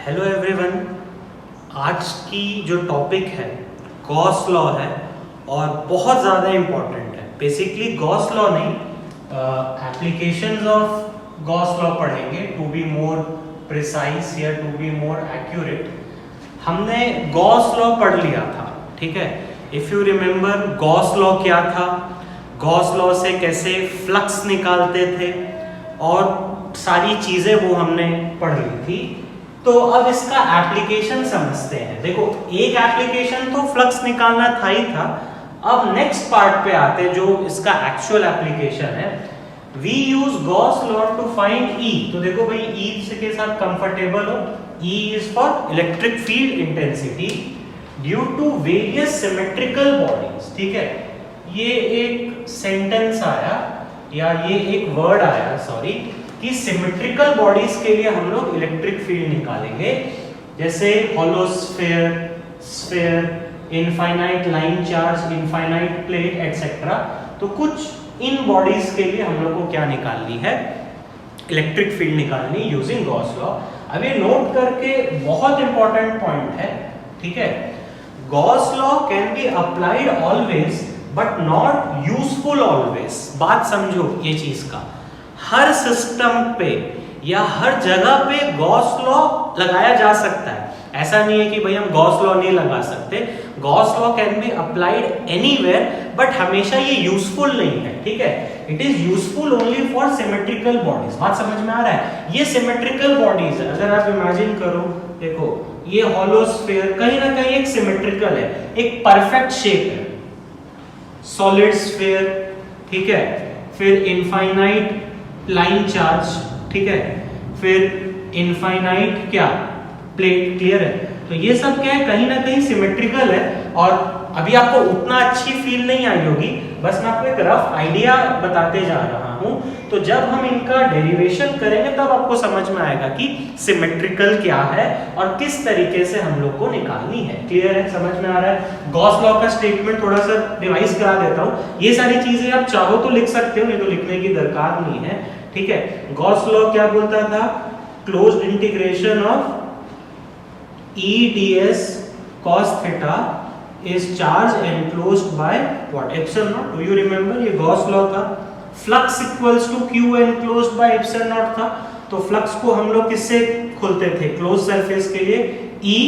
Hello everyone. आज की जो टॉपिक है गॉस लॉ है और बहुत ज़्यादा इम्पॉर्टेंट है। बेसिकली गॉस लॉ नहीं, एप्लीकेशंस ऑफ गॉस लॉ पढ़ेंगे टू बी मोर प्रिसाइज या टू बी मोर एक्यूरेट। हमने गॉस लॉ पढ़ लिया था, ठीक है। If you remember Gauss law क्या था, गॉस लॉ से कैसे फ्लक्स निकालते थे और सारी चीज़ें वो हमने पढ़ ली थी। तो अब इसका एप्लीकेशन समझते हैं। देखो, एक एप्लीकेशन तो फ्लक्स निकालना था ही था। अब नेक्स्ट पार्ट पे आते हैं जो इसका एक्चुअल एप्लीकेशन है। We use Gauss law to find E. तो देखो भाई, ई के साथ कंफर्टेबल हो। E is for electric field intensity due to various symmetrical bodies, ठीक है। ये एक सेंटेंस आया या ये एक वर्ड आया, सॉरी, कि सिमेट्रिकल बॉडीज के लिए हम लोग इलेक्ट्रिक फील्ड निकालेंगे, जैसे hollow sphere, sphere, infinite line charge, infinite plate etcetera. तो कुछ इन बॉडीज के लिए हम लोग को क्या निकालनी है, इलेक्ट्रिक फील्ड निकालनी यूजिंग गॉस लॉ। अब ये नोट करके बहुत इंपॉर्टेंट पॉइंट है, ठीक है। Gauss law can be applied always but not useful always. बात समझो ये चीज का, हर सिस्टम पे या हर जगह पे गॉस लॉ लगाया जा सकता है। ऐसा नहीं है कि भाई हम गॉस लॉ नहीं लगा सकते। Gauss law can be applied anywhere, but हमेशा ये यूजफुल नहीं है, ठीक है। It is useful only for symmetrical bodies. बात समझ में आ रहा है? ये सिमेट्रिकल बॉडीज है। अगर आप इमेजिन करो, देखो ये हॉलो स्फीयर कहीं ना कहीं एक सिमेट्रिकल है, एक परफेक्ट शेप है। सॉलिड स्फीयर, ठीक है। फिर इनफाइनाइट लाइन चार्ज, ठीक है। फिर इनफाइनाइट क्या, प्लेट, क्लियर है। तो ये सब क्या है, कहीं ना कहीं सिमेट्रिकल है। और अभी आपको उतना अच्छी फील नहीं आई होगी, बस मैं आपको एक रफ आइडिया बताते जा रहा हूं। तो जब हम इनका डेरिवेशन करेंगे तब आपको समझ में आएगा कि सिमेट्रिकल क्या है और किस तरीके से हम लोग को निकालनी है। क्लियर है, समझ में आ रहा है? गॉस लॉ का स्टेटमेंट थोड़ा सा रिवाइज करा देता हूं। ये सारी चीजें आप चाहो तो लिख सकते हो, नहीं तो लिखने की दरकार नहीं है, ठीक है। गॉस लॉ क्या बोलता था? Closed integration of E ds cos theta is charge enclosed by what? Epsilon naught. Do you remember? ये गॉस लॉ था। Flux equals to Q enclosed by epsilon naught था। तो फ्लक्स को हम लोग किससे खोलते थे? क्लोज सरफेस के लिए E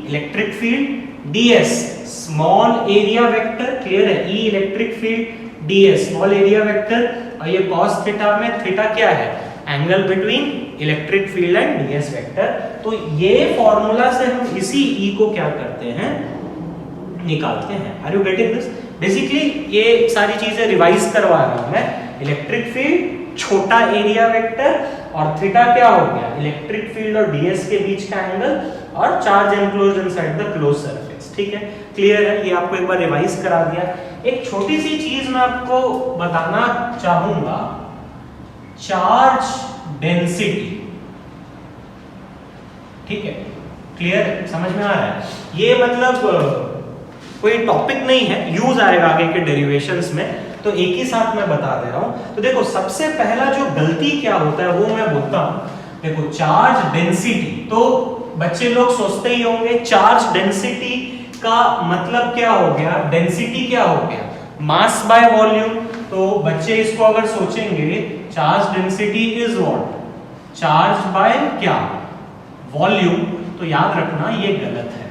electric field, ds small area vector, clear है। E electric field, ds small area vector. और ये cos थीटा में थीटा क्या है? Angle between electric field and ds vector. तो ये फॉर्मूला से हम इसी E को क्या करते हैं, निकालते हैं। Are you getting this? Basically ये सारी चीजें रिवाइज करवा रहा हूं मैं। इलेक्ट्रिक फील्ड छोटा एरिया वेक्टर और थीटा क्या हो गया, इलेक्ट्रिक फील्ड और ds के बीच का एंगल, और charge enclosed inside the close surface, ठीक है। क्लियर है? ये आपको एक बार रिवाइज करा दिया। एक छोटी सी चीज मैं आपको बताना चाहूंगा, चार्ज डेंसिटी, ठीक है। क्लियर, समझ में आ रहा है? ये मतलब कोई टॉपिक नहीं है, यूज आएगा आगे के डेरिवेशंस में, तो एक ही साथ मैं बता दे रहा हूं। तो देखो, सबसे पहला जो गलती क्या होता है वो मैं बोलता हूं। देखो, चार्ज डेंसिटी, तो बच्चे लोग सोचते ही होंगे चार्ज डेंसिटी का मतलब क्या हो गया, डेंसिटी क्या हो गया, मास बाय वॉल्यूम। तो बच्चे इसको अगर सोचेंगे charge density is what, charge by क्या, वॉल्यूम, तो याद रखना ये गलत है।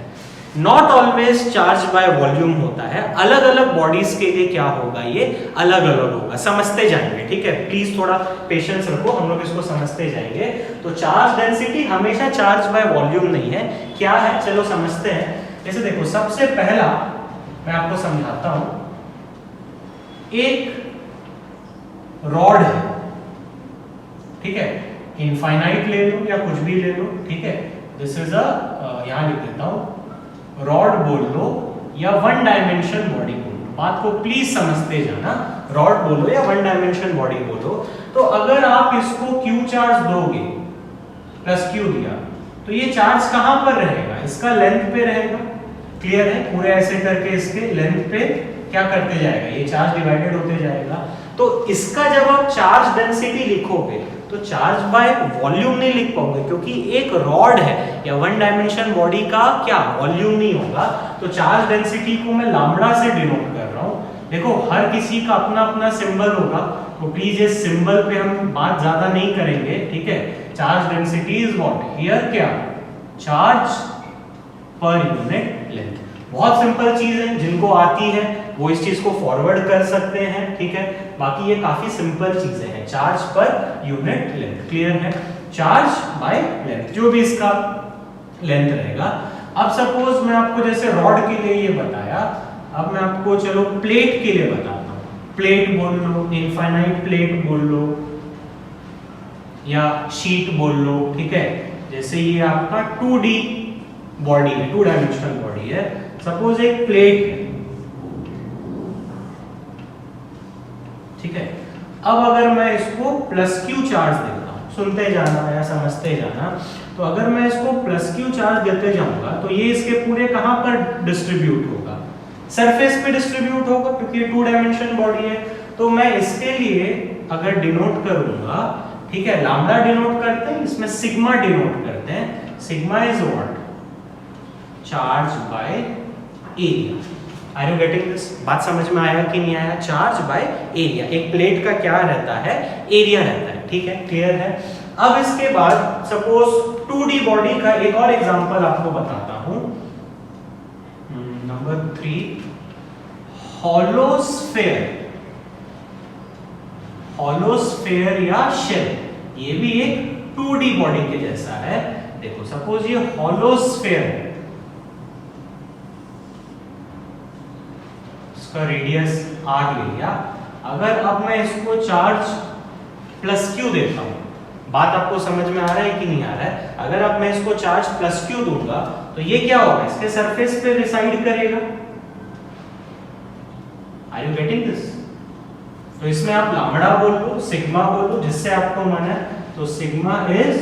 Not always charge by volume होता है। अलग अलग बॉडीज के लिए क्या होगा, ये अलग अलग होगा। समझते जाएंगे, ठीक है। प्लीज थोड़ा पेशेंस रखो, हम लोग इसको समझते जाएंगे। तो चार्ज डेंसिटी हमेशा चार्ज बाय वॉल्यूम नहीं है। क्या है, चलो समझते हैं। जैसे देखो, सबसे पहला मैं आपको समझाता हूं। एक रॉड है, ठीक है, इनफाइनाइट ले लो या कुछ भी ले लो, ठीक है। दिस इज अ, यहां लिख देता हूं, रॉड बोल लो या वन डायमेंशन बॉडी बोलो। बात को प्लीज समझते जाना, रॉड बोलो या वन डायमेंशन बॉडी बोलो। तो अगर आप इसको Q चार्ज दोगे, प्लस Q दिया, तो ये चार्ज कहां पर रहेगा, इसका लेंथ पे रहेगा। क्लियर है? पूरे ऐसे करके इसके लेंथ पे क्या करते जाएगा, ये चार्ज डिवाइडेड होते जाएगा। तो इसका जब आप चार्ज डेंसिटी लिखोगे तो चार्ज बाय वॉल्यूम नहीं लिख पाओगे, क्योंकि एक रॉड है या वन डायमेंशन बॉडी का क्या वॉल्यूम नहीं होगा। तो चार्ज डेंसिटी को मैं लैम्बडा से डिनोट कर रहा हूं। देखो हर किसी का अपना अपना सिंबल होगा, तो प्लीज इस सिंबल पे हम बात ज्यादा नहीं करेंगे, ठीक है। Charge density is what here, क्या चार्ज पर यूनिट लेंथ। बहुत सिंपल चीज है, जिनको आती है वो इस चीज को फॉरवर्ड कर सकते हैं, ठीक है। बाकी ये काफी सिंपल चीजें हैं, charge per unit length, clear है। चार्ज बाय लेंथ, जो भी इसका लेंथ रहेगा। अब सपोज मैं आपको जैसे रॉड के लिए ये बताया, अब मैं आपको चलो प्लेट के लिए बताता हूं। प्लेट बोल लो, इनफाइनाइट प्लेट बोल लो या शीट बोल लो, ठीक है। जैसे ये आपका 2D बॉडी है, 2 डायमेंशनल बॉडी है। सपोज एक प्लेट है, ठीक है। अब अगर मैं इसको प्लस क्यू चार्ज देता हूं, सुनते जाना या समझते जाना, तो अगर मैं इसको प्लस क्यू चार्ज देते जाऊंगा तो ये इसके पूरे कहां पर डिस्ट्रीब्यूट होगा, सरफेस पे डिस्ट्रीब्यूट होगा, क्योंकि ये 2 डायमेंशन बॉडी है। तो मैं इसके लिए अगर डिनोट करूंगा, ठीक है, लैम्बडा डिनोट करते हैं, इसमें सिग्मा डिनोट करते हैं। Sigma is what charge by area. Are you getting this? बात समझ में आया कि नहीं आया? चार्ज बाय एरिया, एक प्लेट का क्या रहता है, एरिया रहता है, ठीक है, क्लियर है। अब इसके बाद सपोज 2D बॉडी का एक और एग्जांपल आपको बताता हूं, नंबर 3, हॉलोस्फेयर। हॉलोस्फेयर या शेल, ये भी एक 2D बॉडी के जैसा है। देखो सपोज ये हॉलोस्फेयर है, इसका रेडियस r ले लिया। अगर अब मैं इसको चार्ज प्लस क्यू देता हूं, बात आपको समझ में आ रहा है कि नहीं आ रहा है? अगर अब मैं इसको चार्ज प्लस क्यू दूंगा तो ये क्या होगा, इसके सरफेस पे रिसाइड करेगा। Are you getting this? तो इसमें आप लैम्बडा बोल लो, सिग्मा बोल लो, जिससे आपको मन है। तो सिग्मा इज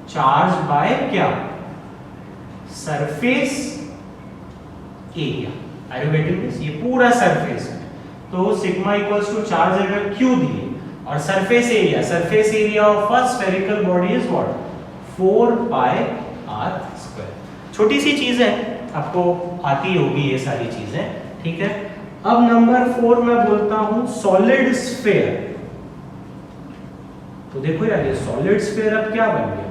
चार्ज बाय क्या, surface area. Are you getting this? ये पूरा सरफेस है, तो सिग्मा इक्वल्स टू चार्ज अगर क्यू दिए और surface area of a spherical body is what 4 pi r square. छोटी सी चीज है, आपको आती होगी ये सारी चीजें, ठीक है। अब नंबर 4 मैं बोलता हूं सॉलिड स्फीयर। तो देखो यार, ये सॉलिड स्फीयर अब क्या बन गया,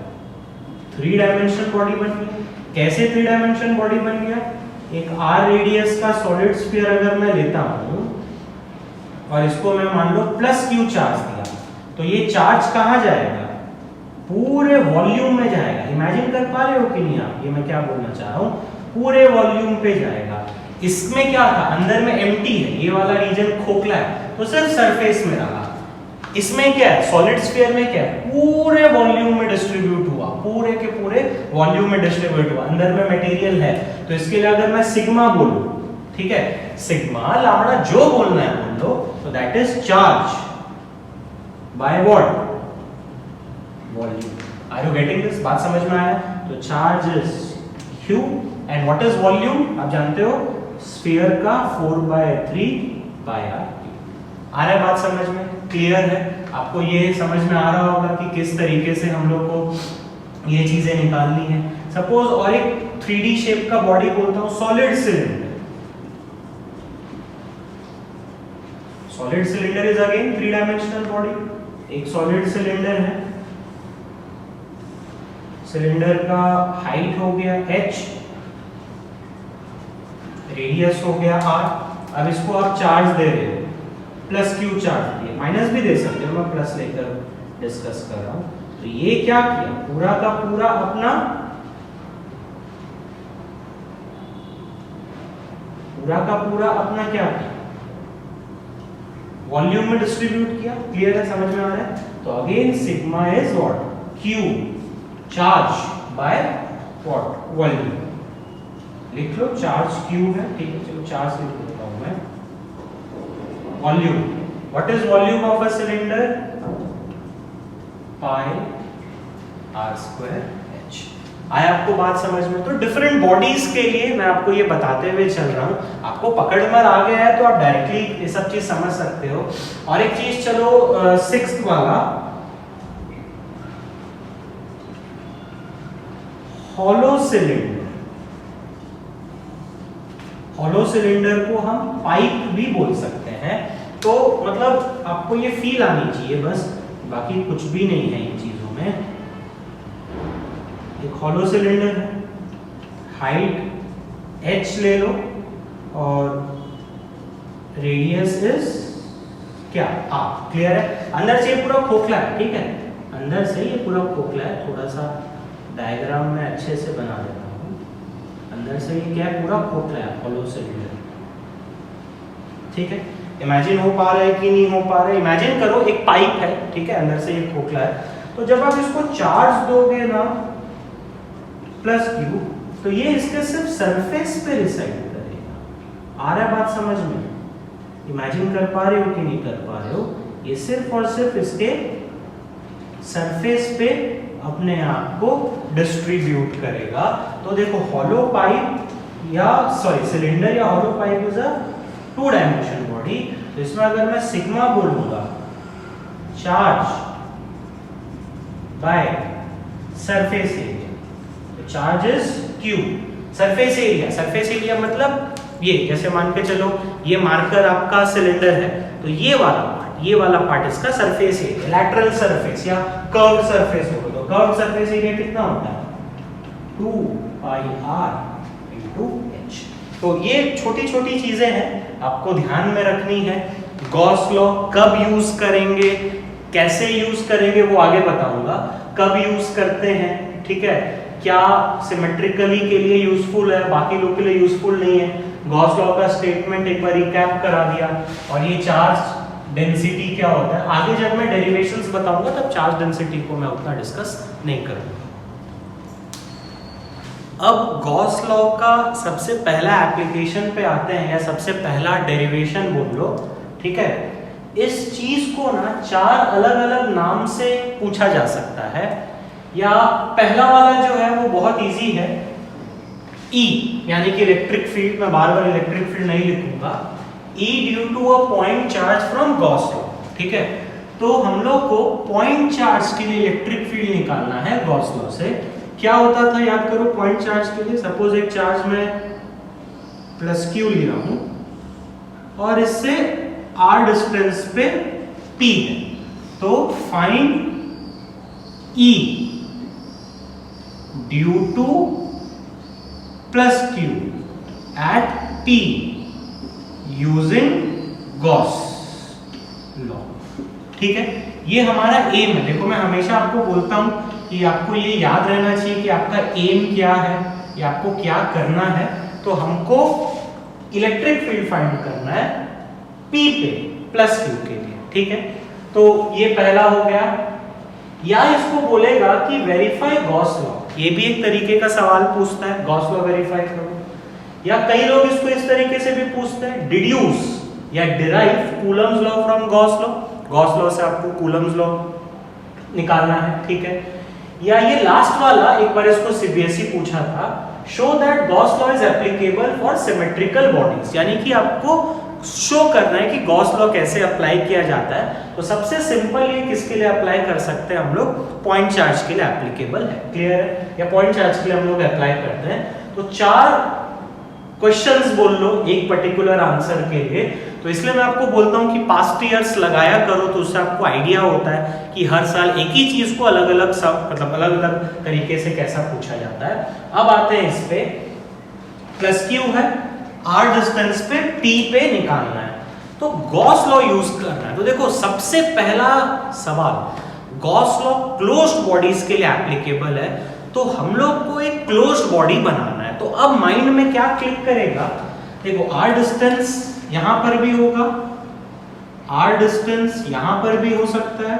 3 डायमेंशन बॉडी बन गई। कैसे 3 डायमेंशन बॉडी बन गया? एक r रेडियस का सॉलिड स्फीयर अगर मैं लेता हूं और इसको मैं मान लो प्लस क्यू चार्ज दिया, तो ये चार्ज कहां जाएगा, पूरे वॉल्यूम में जाएगा। इमेजिन कर पा रहे हो कि नहीं आप, ये मैं क्या बोलना चाह रहा हूं, पूरे वॉल्यूम पे जाएगा। इसमें क्या था, अंदर में एम्प्टी है, ये वाला रीजन खोखला है, तो सिर्फ सरफेस में रहा। इसमें क्या है, सॉलिड स्फीयर में क्या है, पूरे वॉल्यूम में डिस्ट्रीब्यूट हुआ, पूरे के पूरे वॉल्यूम में डिस्ट्रीब्यूट हुआ, अंदर में मटेरियल है। तो इसके लिए अगर मैं सिग्मा बोलूं, ठीक है, सिग्मा लैम्बडा जो बोलना है बोल लो, तो that is charge by what, volume. Are you getting this? बात समझ में आया? तो charge is q and what is volume, आप जानते हो, स्फीयर का 4/3 पाई r। आ रहा है बात समझ में? क्लियर है? आपको ये समझ में आ रहा होगा कि किस तरीके से हम लोग को ये चीजें निकालनी है। सपोज और एक 3D शेप का बॉडी बोलता हूं, solid cylinder. Solid cylinder is again 3 dimensional body. एक सॉलिड सिलेंडर है, सिलेंडर का हाइट हो गया h, रेडियस हो गया r। अब इसको आप चार्ज दे रहे हो, प्लस क्यू चार्ज दिए, माइनस भी दे सकते हो, मैं प्लस लेकर डिस्कस कर रहा हूं। तो ये क्या किया, पूरा का पूरा अपना क्या किया, वॉल्यूम में डिस्ट्रीब्यूट किया। क्लियर है, समझ में आ रहा है? तो again sigma is what, Q charge by what, volume. लिख लो, चार्ज क्यू है, ठीक है, चलो चार्ज लिख देता हूं मैं। Volume, what is volume of a cylinder, pi r square h। आया आपको बात समझ में? तो डिफरेंट बॉडीज के लिए मैं आपको ये बताते हुए चल रहा हूँ, आपको पकड़ में आ गया है तो आप डायरेक्टली ये सब चीज समझ सकते हो। और एक चीज चलो 6th वाला, हॉलो सिलेंडर। हॉलो सिलेंडर को हम पाइप भी बोल सकते हैं। तो मतलब आपको ये फील आनी चाहिए बस, बाकी कुछ भी नहीं है इन चीजों में। एक हॉलो सिलेंडर है, हाइट h ले लो और रेडियस इज क्या r। क्लियर है? अंदर से ये पूरा खोखला है, ठीक है, अंदर से ये पूरा खोखला है। थोड़ा सा डायग्राम में अच्छे से बना देता हूँ। अंदर से ये क्या है, पूरा खोखला है हॉलो सिलेंडर, ठीक है। इमेजिन हो पा रहा है कि नहीं हो पा रहा है? इमेजिन करो एक पाइप है, ठीक है, अंदर से ये खोखला है। तो जब आप इसको चार्ज दोगे ना प्लस क्यू, तो ये इसके सिर्फ सरफेस पे रिसाइड करेगा। आ रहा है बात समझ में? इमेजिन कर पा रहे हो कि नहीं कर पा रहे हो? ये सिर्फ और सिर्फ इसके सरफेस पे अपने आप को डिस्ट्रीब्यूट करेगा। तो देखो हॉलो पाइप या सिलेंडर या hollow pipe is a 2 dimension body. तो इसमें अगर मैं सिग्मा बोलूंगा, चार्ज बाय सरफेस एरिया, तो charge is Q. Surface area, surface area मतलब ये, जैसे मान के चलो ये मार्कर आपका सिलेंडर है, तो ये वाला पार्ट इसका सरफेस एरिया, लैटरल सरफेस या कर्व्ड सरफेस हो तो कर्व्ड सरफेस एरिया कितना होता है? 2 पाई r into h। तो ये छोटी छोटी चीजें हैं, आपको ध्यान में रखनी है। गॉस लॉ कब यूज करेंगे, कैसे यूज करेंगे वो आगे बताऊंगा, कब यूज करते हैं, ठीक है, क्या सिमेट्रिकली के लिए यूजफुल है, बाकी लोग के लिए यूजफुल नहीं है। गॉस लॉ का स्टेटमेंट एक बार रिकैप करा दिया। और ये चार्ज डेंसिटी क्या होता है, आगे जब मैं डेरिवेशंस बताऊंगा तब चार्ज डेंसिटी को मैं उतना डिस्कस नहीं करूंगा। अब गॉस लॉ का सबसे पहला एप्लीकेशन पे आते हैं, या सबसे पहला डेरिवेशन बोल लो, ठीक है। इस चीज को ना 4 अलग अलग नाम से पूछा जा सकता है। या पहला वाला जो है वो बहुत इजी है, E यानी कि इलेक्ट्रिक फील्ड। मैं बार बार इलेक्ट्रिक फील्ड नहीं लिखूंगा। E due to a point charge from Gauss law, ठीक है। तो हम लोग को पॉइंट चार्ज के लिए इलेक्ट्रिक फील्ड निकालना है गॉस लॉ से। क्या होता था याद करो पॉइंट चार्ज के लिए? सपोज एक चार्ज में प्लस क्यू ले रहा हूं और इससे r डिस्टेंस पे p है, तो find E due to plus Q at p using Gauss law, ठीक है। ये हमारा एम है। देखो मैं हमेशा आपको बोलता हूं कि आपको ये याद रहना चाहिए कि आपका एम क्या है या आपको क्या करना है। तो हमको इलेक्ट्रिक फील्ड फाइंड करना है P पे प्लस क्यू के लिए, ठीक है। तो ये पहला हो गया। या इसको बोलेगा कि वेरीफाई गॉस लॉ, ये भी एक तरीके का सवाल पूछता है, गॉस लॉ वेरीफाई करो। या कई लोग इसको इस तरीके से भी पूछते हैं, डिड्यूस या derive Coulomb's law from Gauss law. Gauss law से आपको कूलम्स लॉ निकालना है, ठीक है। या ये लास्ट वाला एक बार इसको सीबीएसई पूछा था, show that Gauss law is applicable for symmetrical bodies, यानी कि आपको शो करना है कि गॉस लॉ कैसे अप्लाई किया जाता है। तो सबसे सिंपल ये किसके लिए अप्लाई कर सकते हैं हम लोग? पॉइंट चार्ज के लिए एप्लीकेबल है, क्लियर है। या पॉइंट चार्ज के लिए हम लोग अप्लाई करते हैं। तो 4 क्वेश्चंस बोल लो एक पर्टिकुलर आंसर के लिए। तो इसलिए मैं आपको बोलता हूं कि पास्ट ईयर्स लगाया करो, तो उससे आपको आइडिया होता है कि हर साल एक ही चीज को अलग अलग मतलब अलग अलग तरीके से कैसा पूछा जाता है। अब आते हैं इस पे, प्लस क्यू है, r डिस्टेंस पे p पे निकालना है, तो गॉस लॉ यूज करना है। तो देखो सबसे पहला सवाल, गॉस लॉ क्लोज्ड बॉडीज के लिए एप्लीकेबल है, तो हम लोग को एक क्लोज्ड बॉडी बनाना है। तो अब माइंड में क्या क्लिक करेगा? देखो r डिस्टेंस यहां पर भी होगा, r डिस्टेंस यहां पर भी हो सकता है,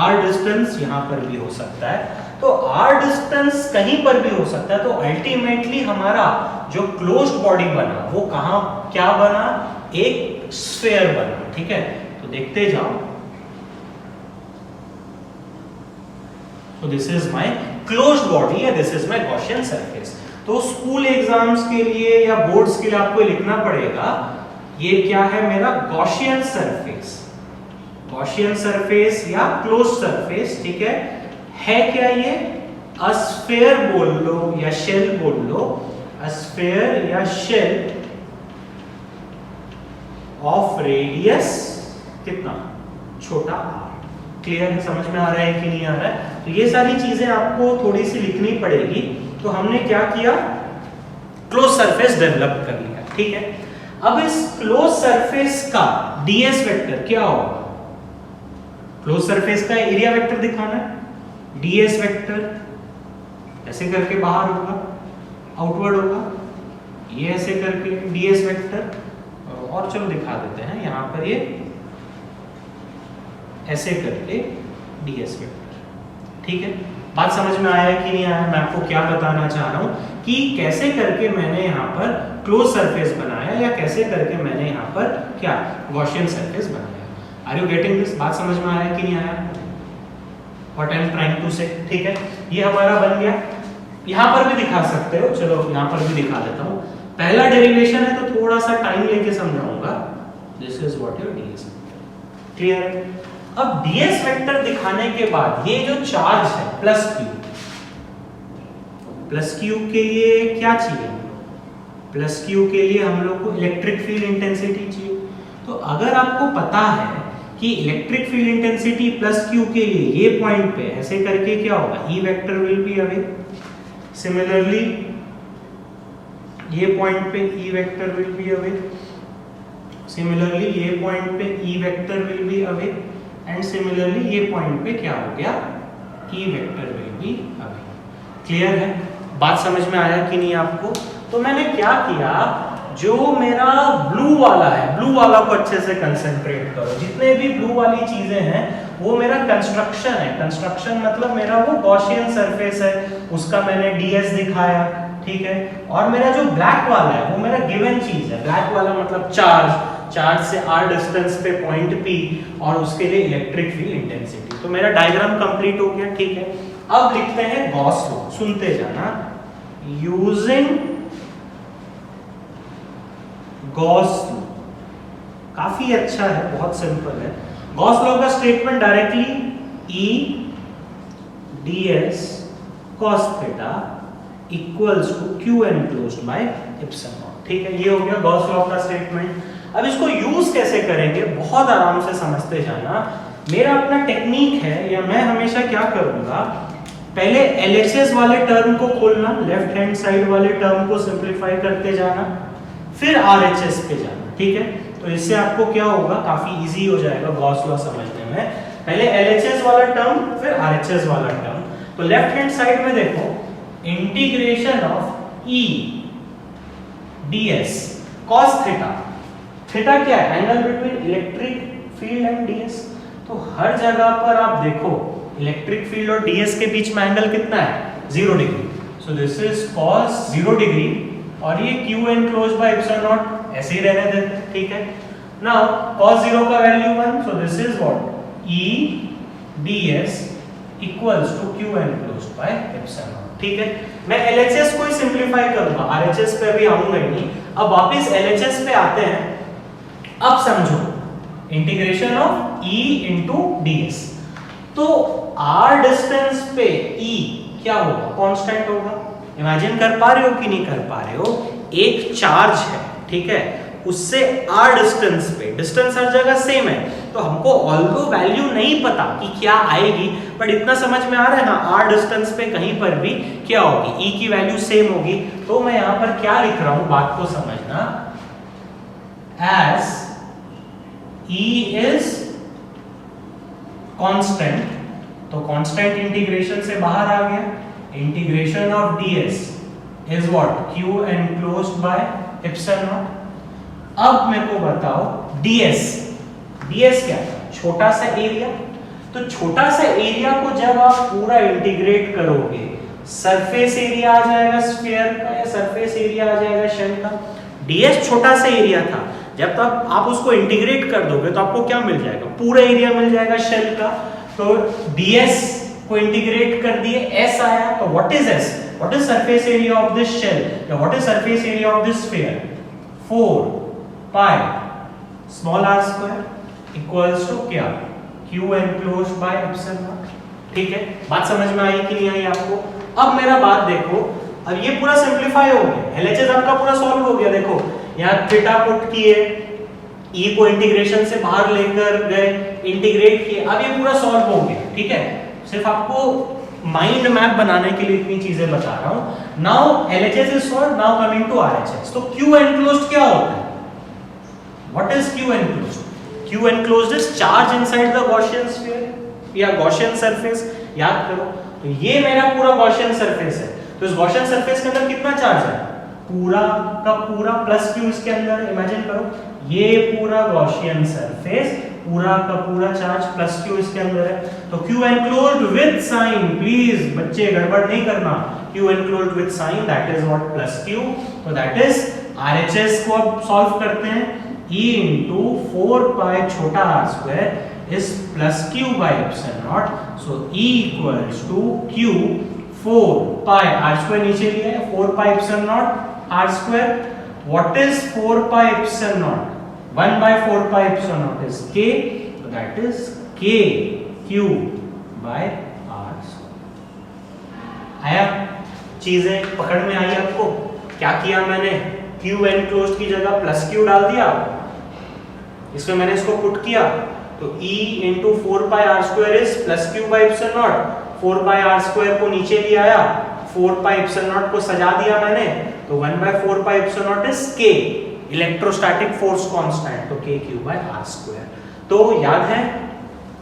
r डिस्टेंस यहां पर भी हो सकता है। तो r डिस्टेंस कहीं पर भी हो सकता है। तो अल्टीमेटली हमारा जो क्लोज्ड बॉडी बना वो कहां क्या बना? एक स्फीयर बना, ठीक है। तो देखते जाओ। So this is my closed body है, this is my Gaussian surface. तो स्कूल एग्जाम्स के लिए या बोर्ड्स के लिए आपको लिखना पड़ेगा ये क्या है मेरा गॉसियन सरफेस, गॉसियन सरफेस या क्लोज सरफेस, ठीक है क्या ये? अ स्फीयर बोल लो या शेल बोल लो, अ स्फीयर या शेल ऑफ रेडियस कितना छोटा r। क्लियर है, समझ में आ रहा है कि नहीं आ रहा है? तो ये सारी चीजें आपको थोड़ी सी लिखनी पड़ेगी। तो हमने क्या किया, क्लोज सरफेस डेवलप कर लिया, ठीक है। अब इस क्लोज सरफेस का ds वेक्टर क्या होगा? क्लोज सरफेस का एरिया वेक्टर दिखाना है, ds वेक्टर ऐसे करके बाहर होगा, आउटवर्ड होगा, ये ऐसे करके ds वेक्टर, और चलो दिखा देते हैं यहां पर ये ऐसे करके ds वेक्टर, ठीक है। बात समझ में आया कि नहीं आया? मैं आपको क्या बताना चाह रहा हूं कि कैसे करके मैंने यहाँ पर क्लोज सरफेस बनाया या कैसे करके मैंने यहाँ पर क्या गॉसियन सरफेस बनाया। Are you getting this? बात समझ में आया कि नहीं आया? What I am trying to say, ठीक है। ये हमारा बन गया, यहाँ पर भी दिखा सकते हो, चलो यहाँ पर भी दिखा देता हूँ। पहला डेरिवेशन है तो थोड़ा सा टाइम लेके समझाऊंगा। This is what your ds, clear है? अब ds वेक्टर दिखाने के बाद ये जो चार्ज है प्लस क्यू के लिए क्या चाहिए? प्लस क्यू के लिए हम लोग को इलेक्ट्रिक फील्ड इंटेंसिटी चाहिए। तो अगर आपको पता है कि electric field intensity plus Q के लिए ये पॉइंट पे ऐसे करके क्या होगा, E vector will be away. Similarly ये पॉइंट पे E vector will be away, similarly ये पॉइंट पे E vector will be away, and similarly ये पॉइंट पे क्या हो गया, E vector will be away. Clear है? बात समझ में आया कि नहीं आपको? तो मैंने क्या किया, जो मेरा ब्लू वाला है, ब्लू वाला को अच्छे से कंसंट्रेट करो। जितने भी ब्लू वाली चीजें हैं वो मेरा कंस्ट्रक्शन है। कंस्ट्रक्शन मतलब मेरा वो गॉसियन सरफेस है, उसका मैंने ds दिखाया, ठीक है। और मेरा जो ब्लैक वाला है वो मेरा गिवन चीज है। ब्लैक वाला मतलब चार्ज से r डिस्टेंस पे पॉइंट p और उसके लिए इलेक्ट्रिक फील्ड इंटेंसिटी। तो मेरा डायग्राम कंप्लीट हो गया, ठीक है। अब लिखते हैं गॉस लॉ, सुनते जाना। यूजिंग गॉस लॉ काफी अच्छा है, बहुत सिंपल है। गॉस लॉ का statement directly E ds cos theta equals to q enclosed by epsilon not, ठीक है। ये हो गया गॉस लॉ का स्टेटमेंट। अब इसको यूज कैसे करेंगे, बहुत आराम से समझते जाना। मेरा अपना टेक्निक है, या मैं हमेशा क्या करूंगा, पहले LHS वाले टर्म को खोलना, लेफ्ट हैंड साइड वाले टर्म को सिंपलीफाई करते जाना, फिर RHS पे जाना, ठीक है। तो इससे आपको क्या होगा, काफी इजी हो जाएगा गॉस लॉ समझने में। पहले LHS वाला टर्म फिर RHS वाला टर्म। तो लेफ्ट हैंड साइड में देखो, integration of E ds cos theta, theta क्या है, angle between electric field and ds। तो हर जगह पर आप देखो इलेक्ट्रिक फील्ड और ds के बीच में एंगल कितना है, 0 degree. So this is cos 0 degree, और ये q enclosed by epsilon not ऐसे ही रहने देते हैं, ठीक है। नाउ cos 0 का value 1, so this is what E ds equals to q enclosed by epsilon not, ठीक है। मैं LHS को ही सिंपलीफाई करूंगा, RHS पे अभी आऊंगा ही नहीं। अब वापस LHS पे आते हैं। अब समझो, integration of E into ds, तो r डिस्टेंस पे E क्या होगा, कांस्टेंट होगा। इमेजिन कर पा रहे हो कि नहीं कर पा रहे हो, एक चार्ज है, ठीक है, उससे r डिस्टेंस पे, डिस्टेंस हर जगह सेम है, तो हमको ऑल्दो वैल्यू नहीं पता कि क्या आएगी, बट इतना समझ में आ रहा है ना, r डिस्टेंस पे कहीं पर भी क्या होगी, E की वैल्यू सेम होगी। तो मैं यहां पर क्या लिख रहा हूं, बात को समझना, as E is कांस्टेंट, तो कांस्टेंट इंटीग्रेशन से बाहर आ गया, integration of ds is what, q enclosed by epsilon not. अब मेरे को बताओ ds क्या है, छोटा सा एरिया। तो छोटा सा एरिया को जब आप पूरा इंटीग्रेट करोगे, सरफेस एरिया आ जाएगा स्फीयर का, या सरफेस एरिया आ जाएगा शेल का। ds छोटा सा एरिया था, जब तक आप उसको इंटीग्रेट कर दोगे तो आपको क्या मिल जाएगा, पूरा एरिया मिल जाएगा शेल का। तो ds को इंटीग्रेट कर दिए, s आया, तो what is s? What is surface area of this shell या what is surface area of this sphere? 4 pi small r square equals to क्या? q enclosed by epsilon not. ठीक है, बात समझ में आई कि नहीं आई आपको? अब मेरा बात देखो, अब ये पूरा सिंपलीफाई हो गया, एलएचएस आपका पूरा सॉल्व हो गया। देखो यहाँ थीटा पुट किए, ई को इंटीग्रेशन से बाहर लेकर गए, इंटीग्रेट किए, अब ये पूरा सॉल्व हो गया। ठीक है, सिर्फ आपको माइंड मैप बनाने के लिए इतनी चीजें बता रहा हूं। Now LHS is solve, now coming to RHS. तो क्यू एनक्लोज्ड क्या होता है? What is Q enclosed? Q enclosed is charge inside the Gaussian sphere या गॉसियन सरफेस। याद करो, तो ये मेरा पूरा गॉसियन सरफेस है, तो इस गॉसियन सरफेस के अंदर कितना चार्ज है? पूरा का पूरा प्लस क्यू इसके अंदर। इमेजिन करो, ये पूरा गॉसियन सरफेस, पूरा का पूरा चार्ज प्लस क्यू इसके अंदर है। तो Q enclosed with sign, please बच्चे गड़बड़ नहीं करना, Q enclosed with sign that is what? Plus Q. तो दैट इज आरएचएस को अब सॉल्व करते हैं, E into 4 pi छोटा r square is plus q by epsilon naught. So E equals to q 4 pi r square नीचे लिया है, 4 pi epsilon naught r square. What is 4 pi epsilon naught? 1 by 4 pi epsilon naught is k. So that is k q by r square. आया? चीजें पकड़ में आई आपको? क्या किया मैंने? q enclosed की जगह प्लस q डाल दिया, इसमें मैंने इसको पुट किया, तो E into 4 pi r square is plus q by epsilon naught। 4 pi r square को नीचे ले आया, 4 pi epsilon naught को सजा दिया मैंने, तो 1 by 4 pi epsilon naught is k, electrostatic force constant, तो k q by r square। तो याद है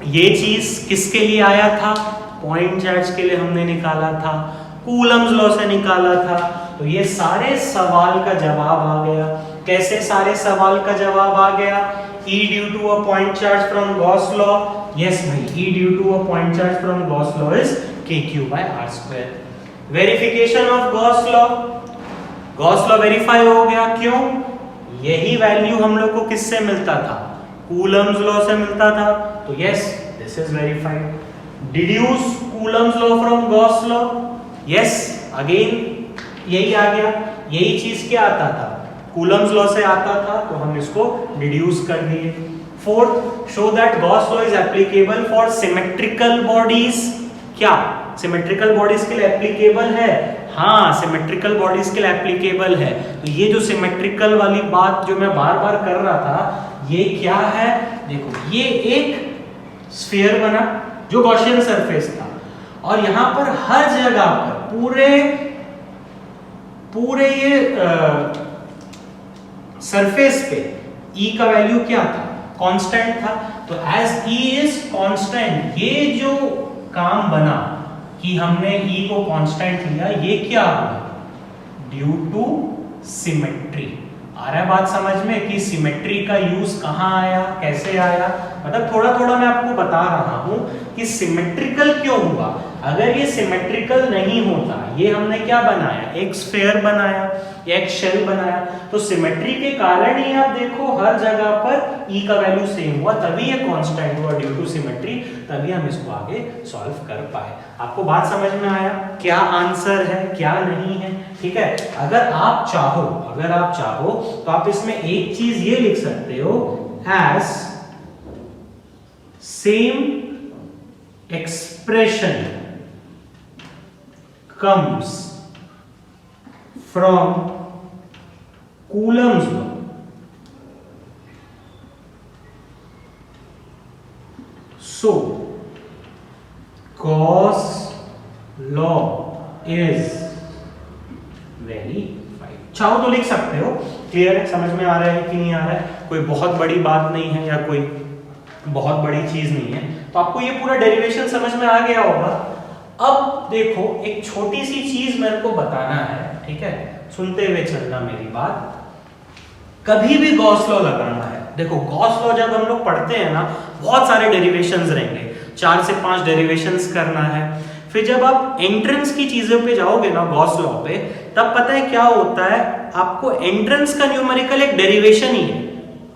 ये चीज किसके लिए आया था? पॉइंट चार्ज के लिए हमने निकाला था, कूलम्स लॉ से निकाला था। तो ये सारे सवाल का जवाब आ गया। कैसे सारे सवाल का जवाब आ गया? E due to a point charge from Gauss law, yes भाई, E due to a point charge from Gauss law is kq by r square। Verification of Gauss law, Gauss law verify हो गया। क्यों? यही value हम लोग को किससे मिलता था? कूलम्स लॉ से मिलता था, तो yes this is verified. Deduce Coulomb's law from Gauss law, yes again यही आ गया। यही चीज क्या आता था? कूलम्स लॉ से आता था, तो हम इसको डिड्यूस कर दिए। Fourth, show that Gauss law is applicable for symmetrical bodies. क्या सिमेट्रिकल बॉडीज के लिए एप्लीकेबल है? हाँ, सिमेट्रिकल बॉडीज के लिए एप्लीकेबल है। तो ये जो सिमेट्रिकल वाली बात जो मैं बार बार कर रहा था, ये क्या है? देखो, ये एक स्फीयर बना जो गॉसियन सरफेस था, और यहां पर हर जगह पर पूरे ये सरफेस पे E का वैल्यू क्या था? कांस्टेंट था। तो एज E इज कांस्टेंट, ये जो काम बना कि हमने E को कांस्टेंट लिया, ये क्या हुआ? Due to symmetry. आ रहा है बात समझ में कि सिमेट्री का यूज कहां आया, कैसे आया? मतलब थोड़ा थोड़ा मैं आपको बता रहा हूं कि सिमेट्रिकल क्यों हुआ। अगर ये सिमेट्रिकल नहीं होता, ये हमने क्या बनाया? एक स्फीयर बनाया, एक शेल बनाया, तो सिमेट्री के कारण ही आप देखो हर जगह पर E का वैल्यू सेम हुआ, तभी ये कांस्टेंट हुआ ड्यू टू सिमेट्री, तभी हम इसको आगे सॉल्व कर पाए। आपको बात समझ में आया? क्या आंसर है, क्या नहीं है? ठीक है, अगर आप चाहो तो आप इसमें एक चीज ये लिख सकते हो, as same expression comes from Coulomb's law, so Gauss law is verified। चाहो तो लिख सकते हो। क्लियर है? समझ में आ रहा है कि नहीं आ रहा है? कोई बहुत बड़ी बात नहीं है या कोई बहुत बड़ी चीज नहीं है, तो आपको ये पूरा डेरिवेशन समझ में आ गया होगा। अब देखो, एक छोटी सी चीज मेरे को बताना है, ठीक है? सुनते हुए चलना मेरी बात। कभी भी गॉस लॉ लगाना है, देखो गॉस लॉ जब हम लोग पढ़ते हैं ना, बहुत सारे डेरिवेशंस रहेंगे, 4 से 5 डेरिवेशंस करना है। फिर जब आप एंट्रेंस की चीजों पे जाओगे ना गॉस लॉ पे, तब पता है क्या होता है? आपको एंट्रेंस का न्यूमेरिकल एक डेरिवेशन ही है,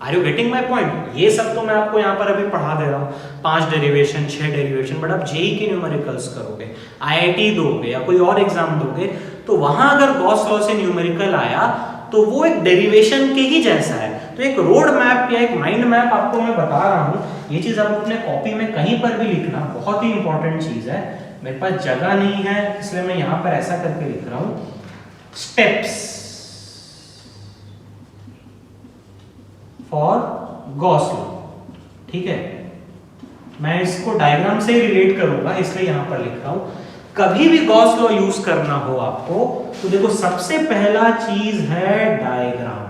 are you getting my point? ये सब तो मैं आपको यहाँ पर अभी पढ़ा दे रहा हूँ, 5 डेरिवेशन 6 डेरिवेशन, बट आप जेई के न्यूमेरिकल्स करोगे, आईआईटी दोगे या कोई और एग्जाम दोगे, तो वहां अगर गॉस लॉ से न्यूमेरिकल आया तो वो एक डेरिवेशन के ही जैसा है। तो एक रोड मैप या एक माइंड मैप आपको मैं बता रहा हूँ, ये चीज आप अपने कॉपी में कहीं पर भी लिखना, बहुत ही इंपॉर्टेंट चीज है। मेरे पास जगह नहीं है इसलिए मैं यहाँ पर ऐसा करके लिख रहा हूँ, स्टेप्स फॉर गॉस लॉ, ठीक है। मैं इसको डायग्राम से रिलेट करूंगा इसलिए यहां पर लिख रहा हूं। कभी भी गॉस लॉ यूज करना हो आपको तो देखो सबसे पहला चीज है डायग्राम।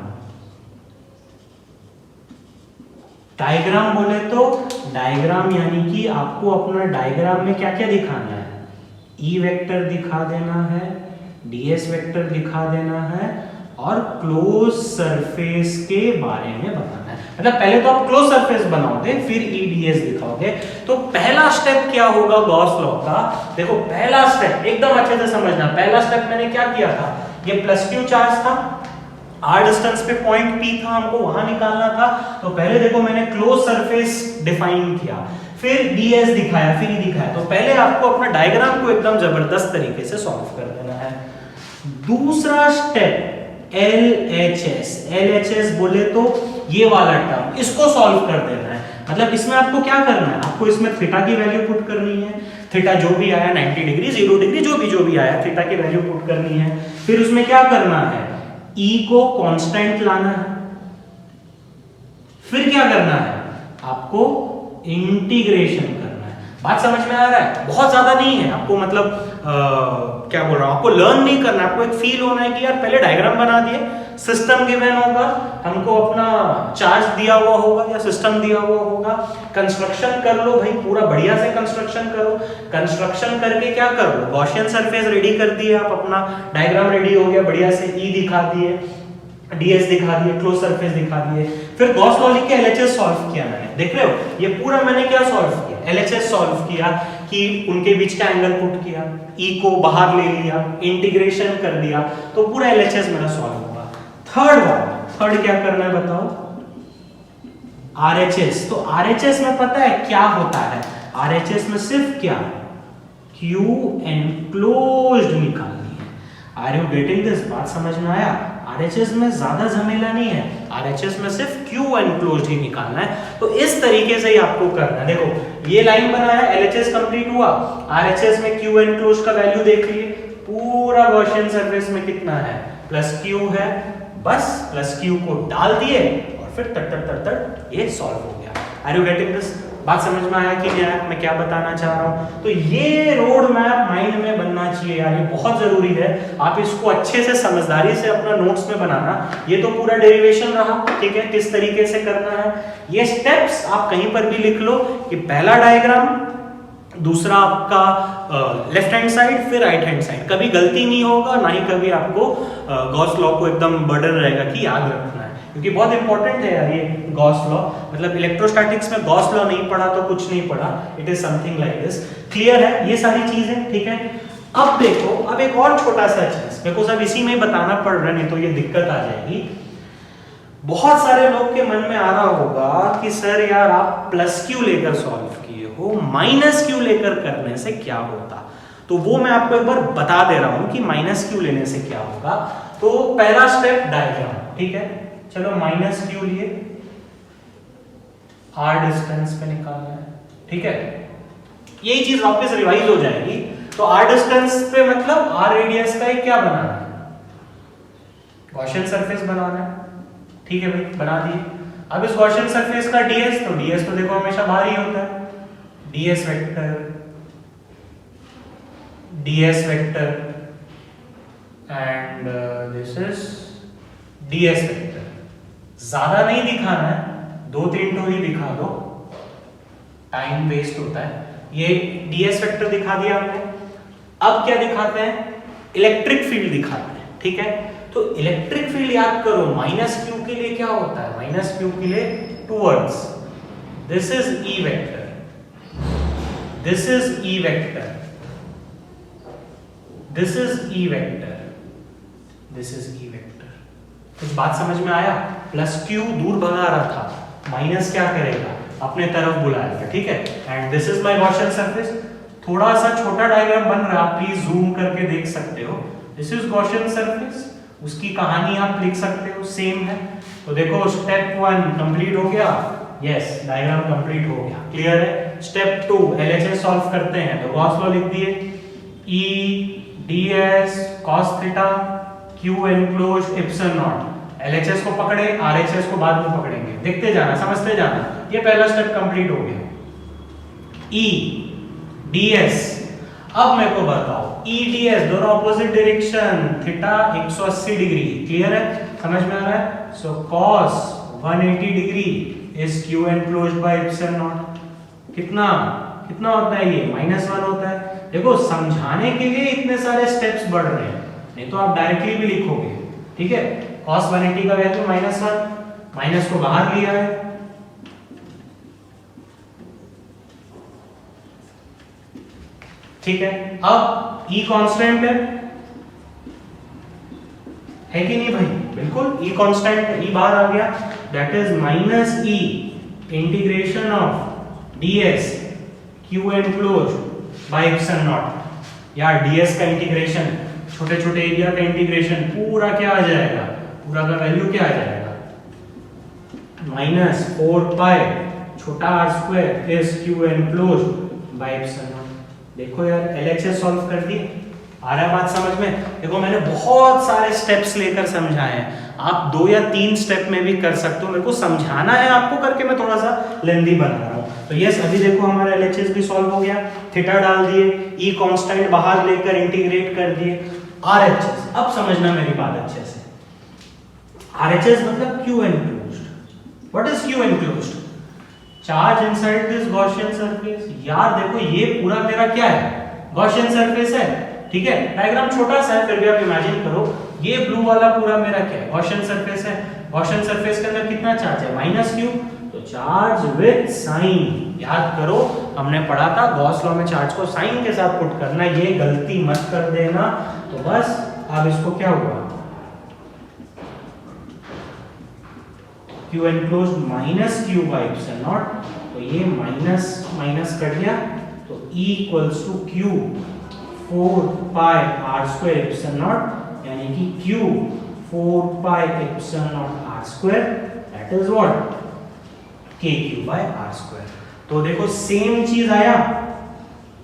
डायग्राम बोले तो डायग्राम यानी कि आपको अपना डायग्राम में क्या क्या दिखाना है, ई वेक्टर दिखा देना है, डीएस वेक्टर दिखा देना है और क्लोज सरफेस के बारे में बताना है। मतलब पहले तो आप क्लोज सरफेस बनाओगे फिर ईडीएस दिखाओगे। तो पहला स्टेप क्या होगा गॉस लॉ का, देखो पहला स्टेप एकदम अच्छे से समझना। पहला स्टेप मैंने क्या किया था, ये प्लस क्यू चार्ज था, आर डिस्टेंस पे पॉइंट पी था, हमको वहां निकालना था। तो पहले देखो मैंने क्लोज सरफेस डिफाइन किया, फिर डीएस दिखाया, फिर ई दिखाया। तो पहले आपको अपना डायग्राम को एकदम जबरदस्त तरीके से सॉल्व कर देना है। दूसरा स्टेप LHS, LHS बोले तो ये वाला टर्म, इसको सॉल्व कर देना है। मतलब इसमें आपको क्या करना है, आपको इसमें थीटा की वैल्यू पुट करनी है। थीटा जो भी आया 90 डिग्री 0 डिग्री जो भी आया थीटा की वैल्यू पुट करनी है। फिर उसमें क्या करना है, E को कांस्टेंट लाना है। फिर क्या करना है, आपको इंटीग्रेशन करना है। बात समझ में आ रहा है? बहुत ज्यादा नहीं है आपको, मतलब क्या बोल रहा हूं, आपको लर्न नहीं करना, आपको एक फील होना है कि यार पहले डायग्राम बना दिए, सिस्टम गिवन होगा, हमको अपना चार्ज दिया हुआ होगा या सिस्टम दिया हुआ होगा, कंस्ट्रक्शन कर लो भाई, पूरा बढ़िया से कंस्ट्रक्शन करो। कंस्ट्रक्शन करके क्या कर लो, गॉसियन सरफेस रेडी कर दिए आप, अपना डायग्राम रेडी हो गया बढ़िया से, ई दिखा दिए, डीएस दिखा दिए, क्लोज सरफेस दिखा दिए। फिर गॉस लॉ लिख के एलएचएस सॉल्व किया मैंने, देख रहे हो ये पूरा मैंने क्या सॉल्व किया, एलएचएस सॉल्व किया कि उनके बीच का एंगल पुट किया, ई को बाहर ले लिया, इंटीग्रेशन कर दिया, तो पूरा एलएचएस मेरा सॉल्व हुआ। थर्ड क्या करना है बताओ, आरएचएस। तो आरएचएस में पता है क्या होता है, आरएचएस में सिर्फ क्या, क्यू एनक्लोज्ड निकालनी है। Are you getting this? बात समझ में आया? आरएचएस में ज्यादा झमेला नहीं है, आरएचएस में सिर्फ क्यू एनक्लोज्ड ही निकालना है। तो इस तरीके से ही आपको करना है। देखो ये लाइन बनाया, एलएचएस कंप्लीट हुआ, आरएचएस में क्यू एनक्लोज्ड का वैल्यू देख लिए, पूरा गॉसियन सरफेस में कितना है, प्लस क्यू है, बस प्लस क्यू को डाल दिए और फिर तट ये सॉल्व हो गया। Are you getting this? बात समझ में आया कि क्या मैं क्या बताना चाह रहा हूं? तो ये रोड मैप माइंड में बनना चाहिए यार, ये बहुत जरूरी है। आप इसको अच्छे से समझदारी से अपना नोट्स में बनाना। ये तो पूरा डेरिवेशन रहा, ठीक है, किस तरीके से करना है। ये स्टेप्स आप कहीं पर भी लिख लो कि पहला डायग्राम, दूसरा आपका लेफ्ट हैंड साइड, फिर राइट हैंड साइड। कभी गलती नहीं होगा, ना ही कभी आपको गॉस लॉ को एकदम बर्डन रहेगा कि याद रखना है, क्योंकि बहुत इंपॉर्टेंट है यार ये गॉस लॉ। मतलब इलेक्ट्रोस्टैटिक्स में गॉस लॉ नहीं पढ़ा तो कुछ नहीं पढ़ा, it is something like this. Clear है ये सारी चीजें? ठीक है। अब देखो, अब एक और छोटा सा चीज, बिकॉज अब इसी में बताना पड़ रहा है, नहीं तो ये दिक्कत आ जाएगी। बहुत सारे लोग के मन में आ रहा होगा कि सर यार आप प्लस क्यू लेकर सॉल्व किए हो, माइनस क्यू लेकर करने से क्या होता। तो वो मैं आपको एक बार बता दे रहा हूं कि माइनस क्यू लेने से क्या होगा। तो पहला स्टेप डायग्राम, ठीक है, चलो माइनस क्यू लिए, आर डिस्टेंस पे निकालना है, ठीक है। यही चीज वापस रिवाइज हो जाएगी। तो आर डिस्टेंस पे मतलब आर रेडियस का क्या बनाना है, गॉसियन सरफेस बनाना है, ठीक है भाई, बना दिए। अब इस गॉसियन सरफेस का डीएस, तो डीएस तो देखो हमेशा बाहर ही होता है, DS vector and this is DS vector. ज्यादा नहीं दिखाना है, 2-3 तो ही दिखा दो, टाइम वेस्ट होता है। ये डीएस वेक्टर दिखा दिया हमने। अब क्या दिखाते हैं, इलेक्ट्रिक फील्ड दिखाते हैं, ठीक है। तो इलेक्ट्रिक फील्ड याद करो, माइनस क्यू के लिए क्या होता है, माइनस क्यू के लिए towards, this is E vector, this is E vector, this is E vector, this is E vector. कुछ बात समझ में आया? प्लस क्यू दूर भगा रहा था, माइनस क्या करेगा, अपने तरफ बुलाएगा, ठीक है। And this is my Gaussian surface. थोड़ा सा छोटा डायग्राम बन रहा, प्लीज जूम करके देख सकते हो। दिस इज गॉसियन सरफेस, उसकी कहानी आप लिख सकते हो, सेम है। तो देखो स्टेप 1 कंप्लीट हो गया, यस डायग्राम कंप्लीट हो गया, क्लियर है। स्टेप 2 एलएचएस सॉल्व करते हैं, तो गॉस लॉ लिख दिए, ई ds cos theta q enclosed epsilon not. LHS को पकड़े, आरएचएस को बाद में पकड़ेंगे, देखते जाना, समझते जाना। ये पहला स्टेप कंप्लीट हो गया। ई ds, अब मेरे को बताओ ई ds दोनों opposite direction, theta 180 degree, clear है, समझ में आ रहा है। सो cos 180 degree is q enclosed by epsilon not. कितना कितना होता है ये, -1 होता है। देखो समझाने के लिए इतने सारे स्टेप्स बढ़ रहे हैं, नहीं तो आप डायरेक्टली भी लिखोगे, ठीक है। cos 180 का वैल्यू -1, माइनस को बाहर लिया है, ठीक है। अब E कांस्टेंट है कि नहीं भाई, बिल्कुल E कांस्टेंट है, E बाहर आ गया, that is -E integration of ds q enclosed by epsilon not. यार ds का इंटीग्रेशन, छोटे छोटे एरिया का इंटीग्रेशन, पूरा क्या आ जाएगा, पूरा का वैल्यू क्या आ जाएगा, -4 पाई छोटा r square is q enclosed by epsilon not. देखो यार एलएचएस सॉल्व कर दिए, आ रहा है बात समझ में। देखो मैंने बहुत सारे स्टेप्स लेकर समझाए हैं, आप 2 या 3 स्टेप में भी कर सकते हो, मेरे को समझाना है आपको करके मैं थोड़ा सा लेंदी बना रहा हूँ। तो यस अभी देखो हमारा एलएचएस भी सॉल्व हो गया, थीटा डाल दिए, ई कांस्टेंट बाहर लेकर इंटीग्रेट कर दिए, आरएचएस। अब समझना मेरी बात अच्छे से, आरएचएस मतलब Q enclosed. What is Q enclosed? Charge inside this Gaussian surface. यार देखो ये पूरा मेरा क्या है, गॉसियन सरफेस है, ठीक है। डायग्राम छोटा सा है, फिर भी आप इमेजिन करो, ये ब्लू वाला पूरा मेरा क्या है, गॉसियन सरफेस है। गॉसियन सरफेस के अंदर कितना चार्ज है, -q, तो चार्ज विद साइन। याद करो हमने पढ़ा था गॉस लॉ में चार्ज को साइन के साथ पुट करना, ये गलती मत कर देना। तो बस अब इसको क्या हुआ, q enclosed -q by epsilon nought, तो ये माइनस माइनस कट गया, तो E equals to Q 4 pi r square epsilon nought, यानी कि Q 4 pi epsilon not r square, that is what, kq by r square. तो देखो same चीज आया,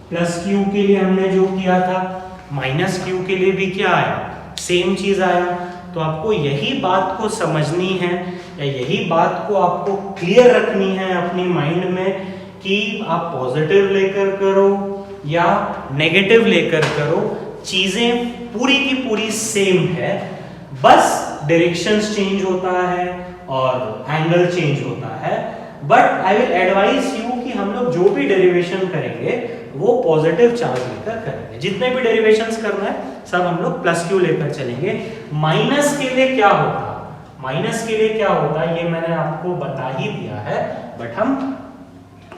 प्लस q के लिए हमने जो किया था, माइनस q के लिए भी क्या आया, सेम चीज आया। तो आपको यही बात को समझनी है, या यही बात को आपको क्लियर रखनी है अपनी माइंड में कि आप पॉजिटिव लेकर करो या नेगेटिव लेकर करो, चीजें पूरी की पूरी सेम है, बस डायरेक्शंस चेंज होता है और एंगल चेंज होता है। But I will advice you कि हम लोग जो भी डेरिवेशन करेंगे वो पॉजिटिव चार्ज लेकर करेंगे, जितने भी डेरिवेशंस करना है सब हम लोग प्लस क्यू लेकर चलेंगे। माइनस के लिए क्या होगा, माइनस के लिए क्या होता है ये मैंने आपको बता ही दिया है, बट हम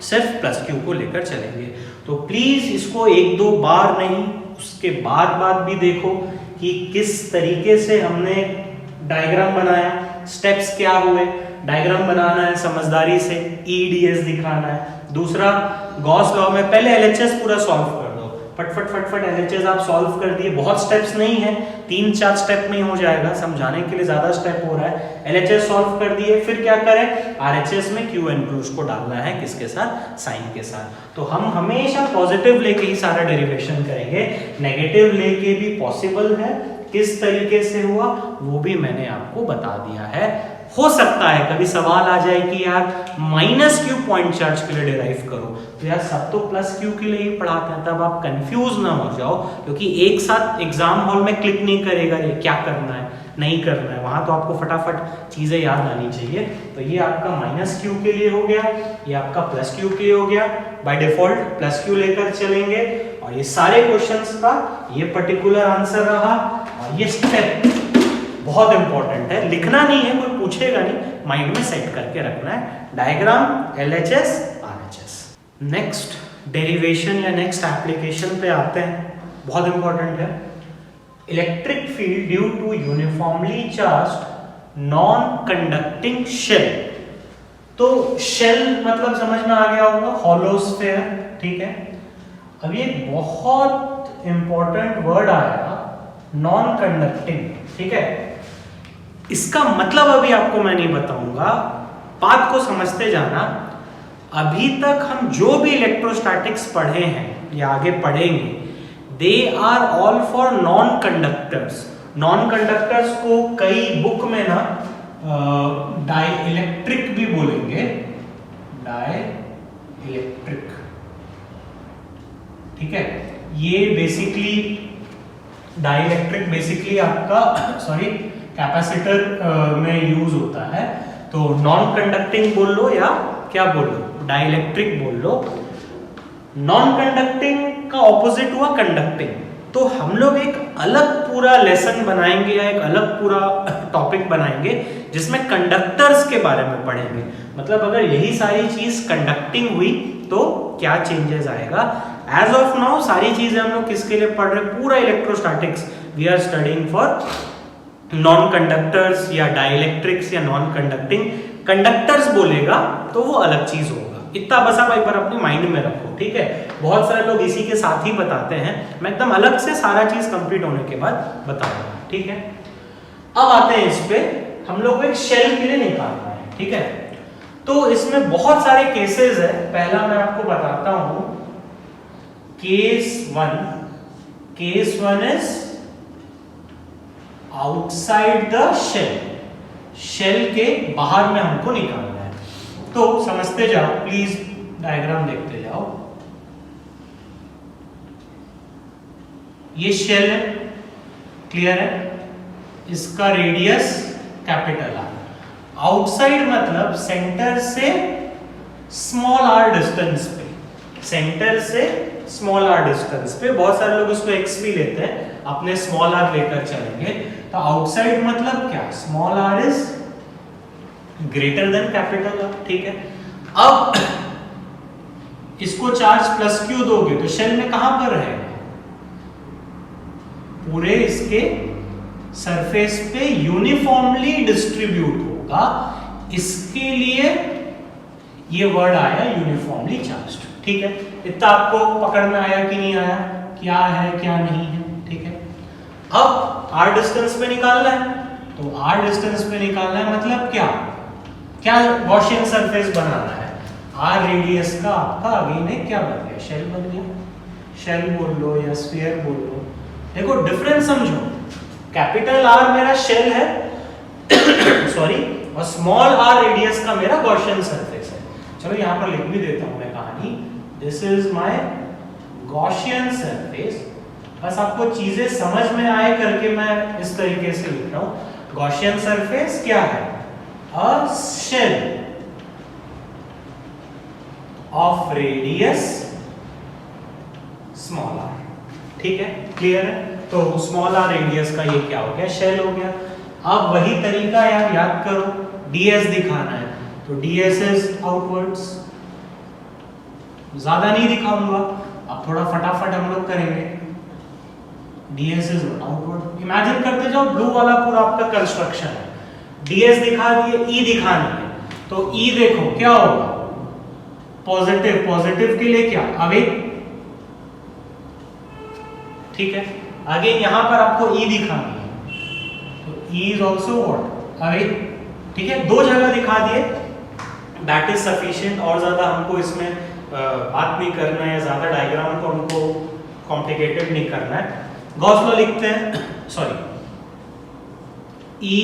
सिर्फ प्लस क्यू को लेकर चलेंगे। तो प्लीज इसको 1-2 बार नहीं, उसके बाद भी देखो कि किस तरीके से हमने डायग्राम बनाया, स्टेप्स क्या हुए। डायग्राम बनाना है समझदारी से, ईडीएस दिखाना है। दूसरा, गॉस लॉ में पहले एलएचएस पूरा सॉल्व कर दो, फटफट एलएचएस आप सॉल्व कर दिए, बहुत स्टेप्स नहीं है, 3-4 स्टेप में ही हो जाएगा, समझाने के लिए ज्यादा स्टेप हो रहा है। एलएचएस सॉल्व कर दिए, फिर क्या करें, आरएचएस में क्यू एनक्लोज्ड को डालना है, किसके साथ, साइन के साथ। तो हम हमेशा पॉजिटिव लेके ही सारा डेरिवेशन करेंगे, नेगेटिव लेके भी पॉसिबल है, किस tariके से हुआ वो भी मैंने आपको बता दिया है। हो सकता है कभी सवाल आ जाए कि यार माइनस क्यू पॉइंट चार्ज के लिए डिराइव करो, तो यार सब तो प्लस क्यू के लिए ही पढ़ाते हैं, तब आप कंफ्यूज ना हो जाओ, क्योंकि एक साथ एग्जाम हॉल में क्लिक नहीं करेगा ये क्या करना है नहीं करना है, वहां तो आपको फटाफट चीजें याद आनी चाहिए। तो ये आपका माइनस क्यू के लिए हो गया, ये आपका प्लस क्यू के लिए हो गया, बाय डिफॉल्ट प्लस क्यू लेकर चलेंगे, और ये सारे क्वेश्चंस का ये पर्टिकुलर आंसर रहा। और ये स्टेप बहुत इंपॉर्टेंट है, लिखना नहीं है, कोई पूछेगा नहीं, माइंड में सेट करके रखना है। Diagram, LHS, RHS. Next derivation या नेक्स्ट एप्लीकेशन पे आते हैं, बहुत इंपॉर्टेंट है। Electric field due to uniformly charged non conducting shell. तो शेल मतलब समझ में आ गया होगा, हॉलो स्फीयर, ठीक है। अब ये बहुत इंपॉर्टेंट वर्ड आया, नॉन कंडक्टिंग, ठीक है। इसका मतलब अभी आपको मैं नहीं बताऊंगा, बात को समझते जाना। अभी तक हम जो भी इलेक्ट्रोस्टैटिक्स पढ़े हैं या आगे पढ़ेंगे, they are all for non conductors. Non conductors को कई बुक में ना डाई इलेक्ट्रिक भी बोलेंगे, डाई इलेक्ट्रिक, ठीक है। ये बेसिकली डाई इलेक्ट्रिक बेसिकली आपका सॉरी कैपेसिटर में यूज होता है। तो नॉन कंडक्टिंग बोल लो या क्या बोल लो, डाई इलेक्ट्रिक बोल लो। नॉन कंडक्टिंग का ऑपोजिट हुआ कंडक्टिंग। तो हम लोग एक अलग पूरा लेसन बनाएंगे या एक अलग पूरा टॉपिक बनाएंगे जिसमें कंडक्टर्स के बारे में पढ़ेंगे। मतलब अगर यही सारी चीज कंडक्टिंग हुई तो क्या चेंजेस आएगा। एज ऑफ नाउ सारी चीजें हम लोग किसके लिए पढ़ रहे हैं, पूरा electrostatics we are studying for non conductors या डाइलेक्ट्रिक्स या नॉन कंडक्टिंग। कंडक्टर्स बोलेगा तो वो अलग चीज होगा। इतना बस आप एक बार अपने माइंड में रखो, ठीक है। बहुत सारे लोग इसी के साथ ही बताते हैं, मैं एकदम अलग से सारा चीज कंप्लीट होने के बाद बताऊंगा, ठीक है। अब आते हैं इस पे, हम लोग एक शेल के लिए निकालना है, ठीक है। तो इसमें बहुत सारे केसेस है। पहला मैं आपको बताता हूं, case one is outside the shell. Shell के बाहर में हमको निकालना है। तो समझते जाओ, प्लीज डायग्राम देखते जाओ। ये शेल है, क्लियर है। इसका रेडियस कैपिटल आर। आउटसाइड मतलब सेंटर से स्मॉल आर डिस्टेंस पे, सेंटर से स्मॉल आर डिस्टेंस पे। बहुत सारे लोग इसको एक्स भी लेते हैं, अपने स्मॉल आर लेकर चलेंगे। तो आउटसाइड मतलब क्या, small R is greater than capital R, ठीक है। अब इसको चार्ज प्लस क्यू दोगे तो शेल में कहां पर रहेगा, पूरे इसके सरफेस पे यूनिफॉर्मली डिस्ट्रीब्यूट होगा। इसके लिए ये वर्ड आया यूनिफॉर्मली चार्ज्ड, ठीक है। इतना आपको पकड़ में आया कि नहीं आया, क्या है क्या नहीं है, ठीक है। अब आर डिस्टेंस पे निकालना है, तो आर डिस्टेंस पे निकालना है मतलब क्या क्या गॉसियन सरफेस बनाना है। आर रेडियस का आपका अगेन है क्या बन गया, शेल बन गया। शेल बोल लो या स्फीयर बोल लो, देखो डिफरेंस समझो। कैपिटल आर मेरा शेल है सॉरी, और स्मॉल आर रेडियस का मेरा गॉसियन सरफेस है। चलो यहां पर लिख भी देता हूं मैं कहानी, this is my Gaussian surface. बस आपको चीजें समझ में आए करके मैं इस तरीके से लिख रहा हूं। गॉसियन सरफेस क्या है, a shell of radius small R, ठीक है, क्लियर है। तो स्मॉल आर रेडियस का ये क्या हो गया, शेल हो गया। अब वही तरीका यार याद करो, ds दिखाना है तो ds इज आउटवर्ड्स। ज्यादा नहीं दिखाऊंगा, अब थोड़ा फटाफट हम लोग करेंगे। ds is outward. इमेजिन करते जाओ, ब्लू वाला पूरा आपका कंस्ट्रक्शन है, ds दिखा दिए, e दिखानी है, तो e देखो क्या होगा, पॉजिटिव। पॉजिटिव के लिए क्या, अवे, ठीक है। अगेन यहां पर आपको e दिखानी है, तो e is also what, away, ठीक है। दो जगह दिखा दिए, दैट इज सफिशिएंट। और ज्यादा हमको इसमें बात नहीं करना है, ज्यादा डायग्राम को हमको कॉम्प्लिकेटेड नहीं करना है। गॉस लॉ लिखते हैं, sorry, E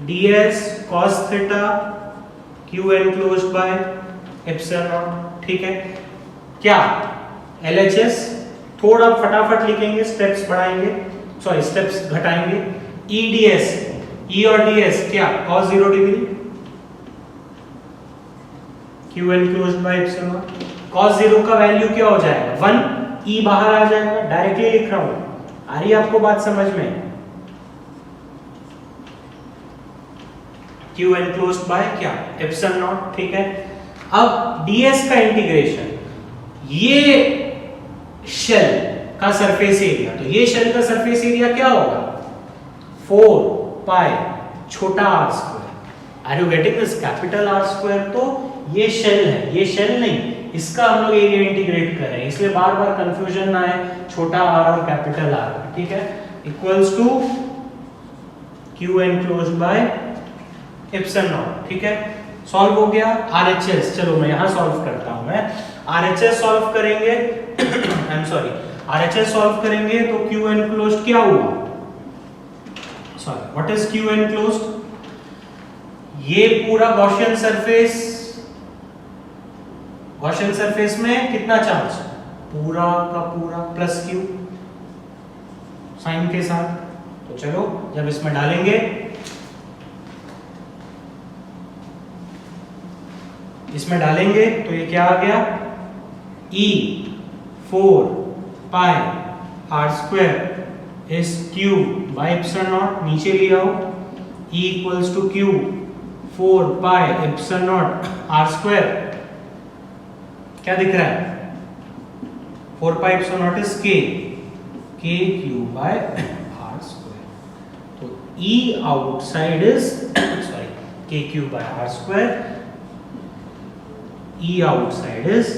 ds cos theta q enclosed by epsilon naught, ठीक है। क्या LHS, थोड़ा फटाफट लिखेंगे, स्टेप्स बढ़ाएंगे, सॉरी स्टेप्स घटाएंगे। E ds, E और ds क्या, cos 0 degree, q enclosed by epsilon naught। cos 0 का वैल्यू क्या हो जाएगा, 1, E बाहर आ जाएगा, डायरेक्टली लिख रहा हूं। आ रही है आपको बात समझ में, q enclosed by क्या, epsilon naught, ठीक है। अब ds का इंटीग्रेशन, ये शेल का सरफेस एरिया, तो ये शेल का सरफेस एरिया क्या होगा, 4 पाई छोटा R square. Are you getting this? Capital R square तो ये शेल है, ये शेल नहीं, इसका हम लोग एरिया इंटीग्रेट कर रहे हैं, इसलिए बार बार कंफ्यूजन ना आए छोटा आर और कैपिटल आर, ठीक है। Equals to Q enclosed by epsilon not, ठीक है। सॉल्व हो गया। आरएचएस, चलो मैं यहां सॉल्व करता हूं। मैं आरएचएस सॉल्व करेंगे I am sorry, RHS solve करेंगे तो क्यू एनक्लोज्ड क्या हुआ? Sorry, what is Q enclosed? ये पूरा गॉसियन सरफेस, गॉसियन सरफेस में कितना चार्ज? पूरा का पूरा प्लस क्यू साइन के साथ। तो चलो जब इसमें डालेंगे, इसमें डालेंगे तो ये क्या आ गया? E 4 pi r square is q by epsilon naught, नीचे ले आओ, E equals to q 4 pi epsilon naught r square, क्या दिख रहा है? 4 pi epsilon naught is k Q by r square. तो E outside is sorry k Q by r square, E outside is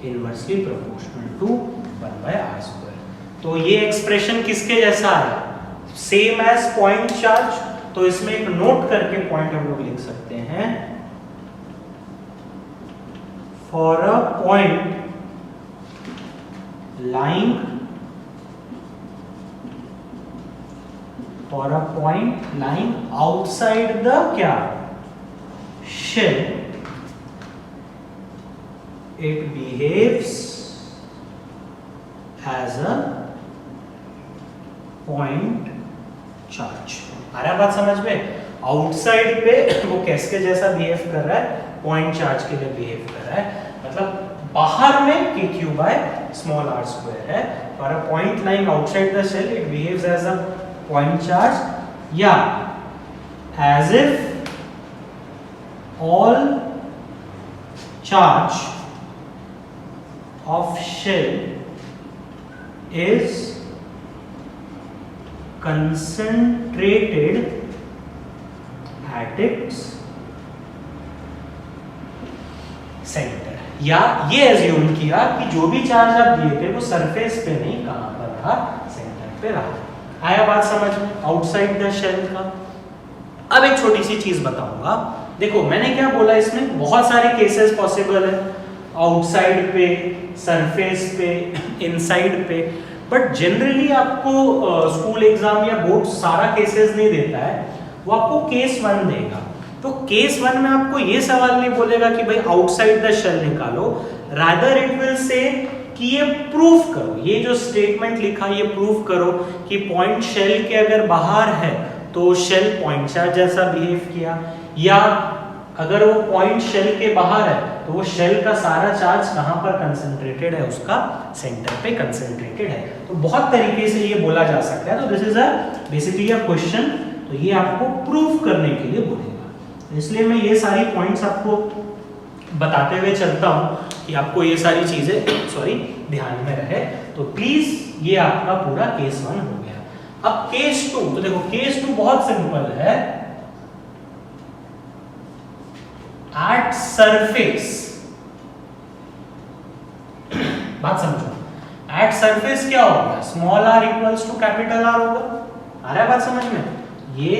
inversely proportional to 1 by r square। तो ये expression किसके जैसा है? Same as point charge. तो इसमें एक note करके पॉइंट हम लोग लिख सकते हैं, for a point lying for a point lying outside the क्या? shell, it behaves as a point charge। आ रहा है बात समझ में? आउटसाइड पे वो किसके जैसा बिहेव कर रहा है? पॉइंट चार्ज के लिए बिहेव कर रहा है। मतलब बाहर में K Q by small R square है, for a point lying outside the shell it behaves as a point charge, या as if all charge of shell is concentrated at its center। या ये एज्यूम किया कि जो भी charge आप दिए थे वो सरफेस पे नहीं, कहां पर रहा? सेंटर पे रहा। आया बात समझ में? आउटसाइड द शेल का। अब एक छोटी सी चीज बताऊंगा, देखो मैंने क्या बोला, इसमें बहुत सारे केसेस पॉसिबल है, आउटसाइड पे, सरफेस पे, इनसाइड पे, बट जनरली आपको स्कूल एग्जाम या बोर्ड सारा केसेस नहीं देता है, वो आपको केस 1 देगा। तो केस 1 में आपको ये सवाल नहीं बोलेगा कि भाई आउटसाइड द शेल निकालो, रादर इट विल से कि ये प्रूफ करो, ये जो स्टेटमेंट लिखा ये प्रूफ करो कि पॉइंट शेल के अगर बाहर है तो शेल पॉइंट चार्ज जैसा बिहेव किया, या अगर वो पॉइंट शेल के बाहर है तो वो शेल का सारा चार्ज कहां पर कंसंट्रेटेड है? उसका सेंटर पे कंसंट्रेटेड है। तो बहुत तरीके से ये बोला जा सकता है। तो this is a basically a question, तो ये आपको प्रूफ करने के लिए बोलेगा। इसलिए मैं ये सारी पॉइंट्स आपको बताते हुए चलता हूं कि आपको ये सारी चीजें सॉरी ध्यान में रहे। तो प्लीज ये आपका पूरा केस 1 हो गया। अब केस 2, तो देखो केस 2 बहुत सिंपल है। एट सरफेस, बात समझो, एट सरफेस क्या होगा? Small R equals to capital R होगा। आ रहा है बात समझ में? ये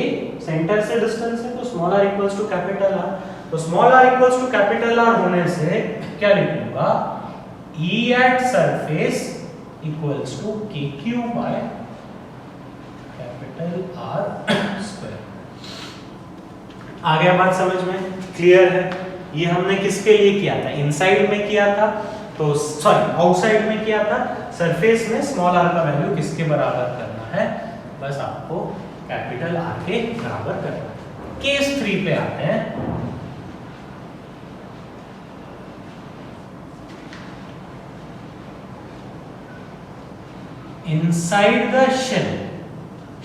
सेंटर से डिस्टेंस है तो small R equals to capital R, तो small R equals to capital R होने से क्या लिखूंगा? E at surface equals to K Q by capital R square. आ गया बात समझ में? क्लियर है? ये हमने किसके लिए किया था? इनसाइड में किया था, तो सॉरी आउटसाइड में किया था। सरफेस में स्मॉल आर का वैल्यू किसके बराबर करना है? बस आपको कैपिटल आर के बराबर करना है। केस 3 पे आते हैं। इनसाइड द शेल,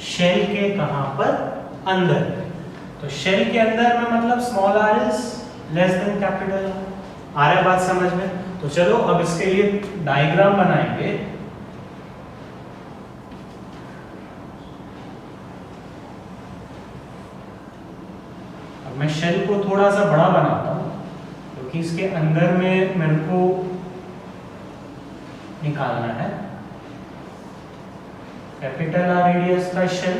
शेल के कहां पर? अंदर। तो शेल के अंदर में मतलब small R is less than capital R. आ रहा है बात समझ में? तो चलो अब इसके लिए डायग्राम बनाएंगे। मैं शेल को थोड़ा सा बड़ा बनाता हूँ क्योंकि इसके अंदर में मेरे को निकालना है कैपिटल आर रेडियस का शेल,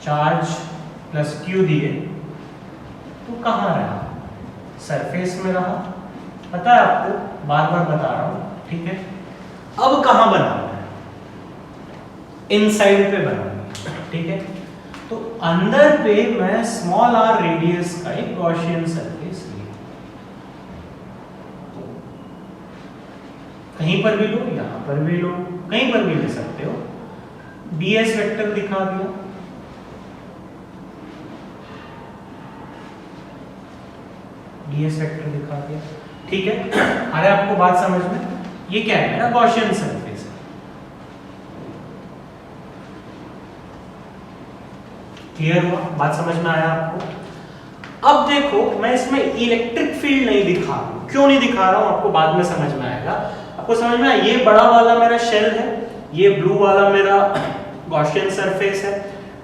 चार्ज प्लस क्यू दिए, तो कहाँ रहा? सरफेस में रहा। पता है आपको, बार बार बता रहा हूँ, ठीक है। अब कहाँ बनाना है? इनसाइड पे बनाना है, ठीक है। तो अंदर पे मैं स्मॉल आर रेडियस का एक गॉसियन सरफेस लिया, कहीं पर भी लो, यहां पर भी लो, कहीं पर भी ले सकते हो। ds वेक्टर दिखा दिया, ds वेक्टर दिखा दिया, ठीक है। अरे आपको बात समझ में? ये क्या है? मेरा गॉसियन सरफेस है। क्लियर हुआ? बात समझ में आया आपको? अब देखो, मैं इसमें इलेक्ट्रिक फील्ड नहीं दिखा रहा हूं। क्यों नहीं दिखा रहा हूं आपको बाद में समझ में आएगा। आपको समझ में आया? ये बड़ा वाला मेरा शेल है, ये ब्लू वाला मेरा गॉसियन सरफेस है।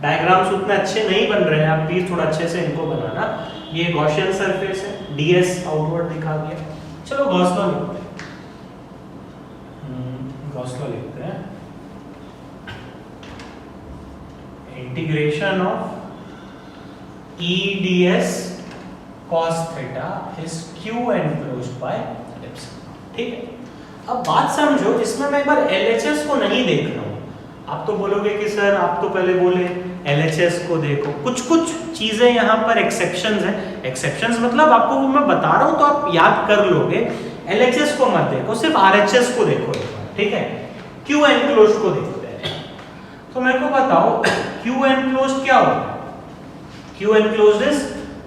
डायग्राम्स उतने अच्छे नहीं बन रहे हैं, आप प्लीज थोड़ा अच्छे से इनको बनाना। ये गॉसियन सरफेस है, ds आउटवर्ड दिखा दिया। चलो गॉस लॉ लिखते हैं, गॉस लॉ लिखते हैं। Integration of E ds cos theta is q enclosed by epsilon, ठीक है। अब बात समझो, इसमें मैं एक बार LHS को नहीं देख रहा हूं। आप तो बोलोगे कि सर आप तो पहले बोले LHS को देखो। कुछ कुछ चीजें यहाँ पर एक्सेप्शंस हैं। एक्सेप्शंस मतलब आपको वो मैं बता रहा हूँ तो आप याद कर लोगे। LHS को मत देखो, सिर्फ RHS को देखो एक बार, ठीक है। Q enclosed को देखते हैं। तो मेरे को बताओ Q enclosed क्या होगा? Q enclosed is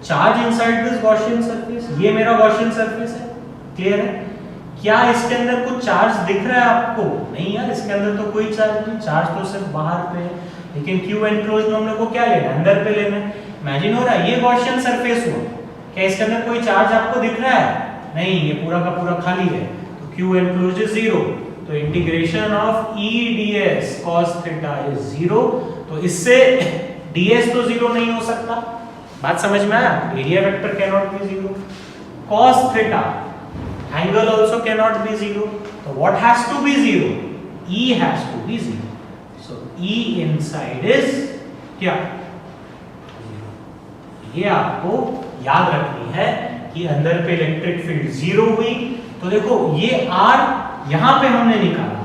charge inside this Gaussian surface। ये मेरा Gaussian surface है, क्लियर है? क्या इसके अंदर कुछ चार्ज दिख रहा है आपको? नहीं यार, इसके अंदर तो कोई चार्ज नहीं, चार्ज तो सिर्फ बाहर पे है। लेकिन Q enclosed में हम लोग को क्या लेना है? अंदर पे लेना है। इमेजिन हो रहा है ये Gaussian surface हुआ, क्या इसके अंदर कोई चार्ज आपको दिख रहा है? नहीं, ये पूरा का पूरा खाली है। तो Q enclosed is 0। तो integration of E ds cos theta is 0। तो इससे ds तो 0 नहीं हो सकता। बात समझ में आया? Area vector can not be 0। cos theta angle also cannot be 0। तो what has to be 0? E has to be 0। So E inside is क्या? 0। ये आपको याद रखनी है कि अंदर पे इलेक्ट्रिक फील्ड 0 हुई। तो देखो ये R यहां पे हमने निकाला,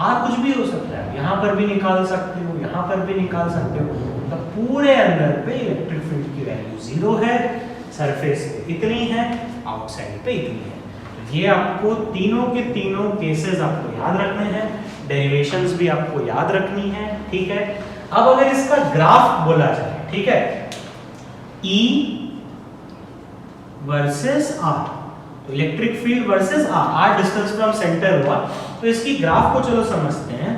R कुछ भी हो सकता है, यहां पर भी निकाल सकते हो, यहां पर भी निकाल सकते हो। तो पूरे अंदर पे इलेक्ट्रिक फील्ड की वैल्यू 0 है, सरफेस पे इतनी है, आउटसाइड पे इतनी है। तो ये आपको तीनों के तीनों केसेस आपको याद रखने हैं, डेरिवेशंस भी आपको याद रखनी है, ठीक है। अब अगर इसका ग्राफ बोला जाए, ठीक है, E वर्सेस R, तो electric field versus R distance from centre हुआ, तो इसकी ग्राफ को चलो समझते हैं।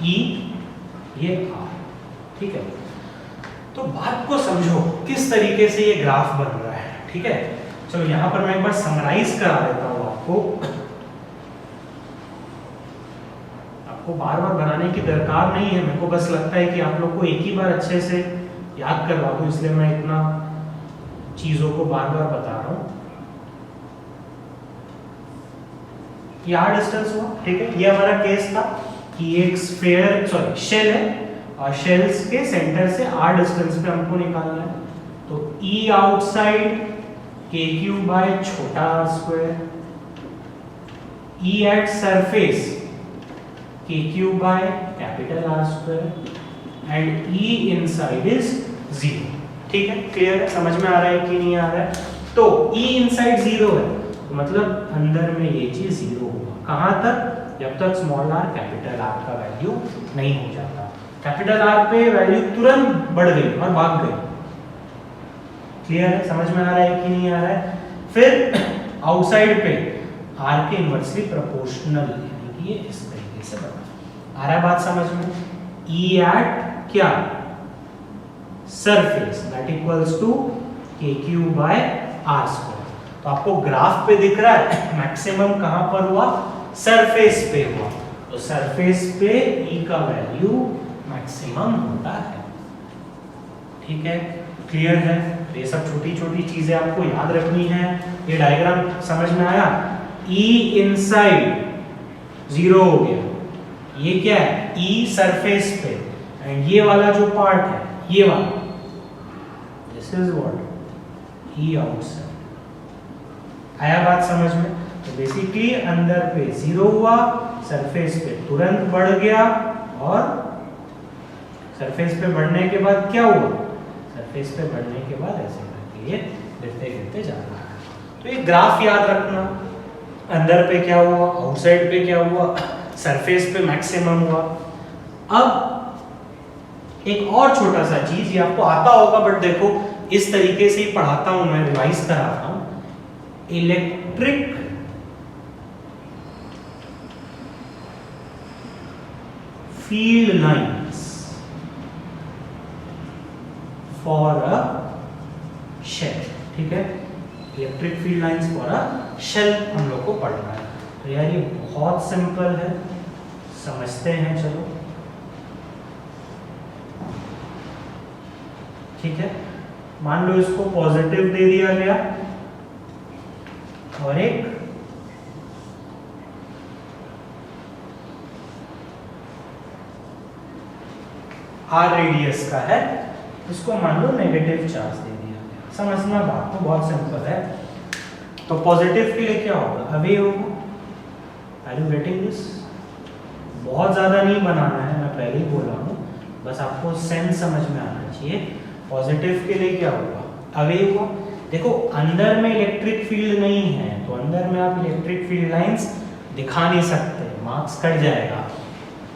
E ये R, ठीक है। तो बात को समझो किस तरीके से ये ग्राफ बन रहा है, ठीक है। चलो यहां पर मैं एक बार समराइज करा देता हूं आपको बार बार बनाने की दरकार नहीं है। मेरे को बस लगता है कि आप लोग को एक ही बार अच्छे से याद करवा दूं, इसलिए मैं इतना चीजों को बार बार बता रहा हूं। ये R डिस्टेंस हुआ, ठीक है। ये हमारा केस था कि एक स्फीयर शेल है और शेल्स के सेंटर से R डिस्टेंस पे हमको निकालना है। तो E आउटसाइड KQ बाय छोटा r square, E at surface KQ by capital R square and E inside is 0, ठीक है। क्लियर है? समझ में आ रहा है कि नहीं आ रहा है? तो E इनसाइड 0 है, तो मतलब अंदर में ये चीज 0 होगा। कहां तक? जब तक स्मॉल r कैपिटल R का वैल्यू नहीं हो जाता। कैपिटल R पे वैल्यू तुरंत बढ़ गई और भाग गई। क्लियर है? समझ में आ रहा है कि नहीं आ रहा है? फिर आउटसाइड पे R के इनवर्सली प्रोपोर्शनल, यानी कि ये इस तरीके से बना। आ रहा है बात समझ में? E एट क्या? Surface that equals to KQ by R square. तो आपको ग्राफ पे दिख रहा है मैक्सिमम कहां पर हुआ? सरफेस पे हुआ। तो सरफेस पे E का वैल्यू मैक्सिमम होता है। ठीक है, क्लियर है? ये सब छोटी छोटी चीजें आपको याद रखनी है। ये डायग्राम समझ में आया? E इनसाइड 0 हो गया, ये क्या है? E सरफेस पे, एंड ये वाला जो पार्ट है, ये वाला, this is what E outside. आया बात समझ में? तो बेसिकली अंदर पे 0 हुआ, सरफेस पे तुरंत बढ़ गया, और सरफेस पे बढ़ने के बाद क्या हुआ? सरफेस पे बढ़ने के बाद ऐसे करके ये गिरते गिरते जा रहा है। तो ये ग्राफ याद रखना, अंदर पे क्या हुआ, आउटसाइड पे क्या हुआ, सरफेस पे मैक्सिमम हुआ। अब एक और छोटा सा चीज, ये आपको आता होगा बट देखो इस तरीके से ही पढ़ाता हूं मैं, रिवाइज कराता हूं। Electric field lines for a shell, ठीक है? Electric field lines for a shell हम लोग को पढ़ना है। तो यार ये बहुत सिंपल है, समझते हैं, चलो। ठीक है, मान लो इसको पॉजिटिव दे दिया गया और एक आर रेडियस का है, इसको मान लो नेगेटिव चार्ज दे दिया गया। समझना बात तो बहुत सिंपल है। तो पॉजिटिव के लिए क्या होगा? अवे होगा। Are you getting this? बहुत ज्यादा नहीं बनाना है, मैं पहले ही बोला हूँ, बस आपको सेंस समझ में आना चाहिए। पॉजिटिव के लिए क्या होगा? अवे हुआ। देखो अंदर में इलेक्ट्रिक फील्ड नहीं है, तो अंदर में आप इलेक्ट्रिक फील्ड लाइंस दिखा नहीं सकते, मार्क्स कट जाएगा।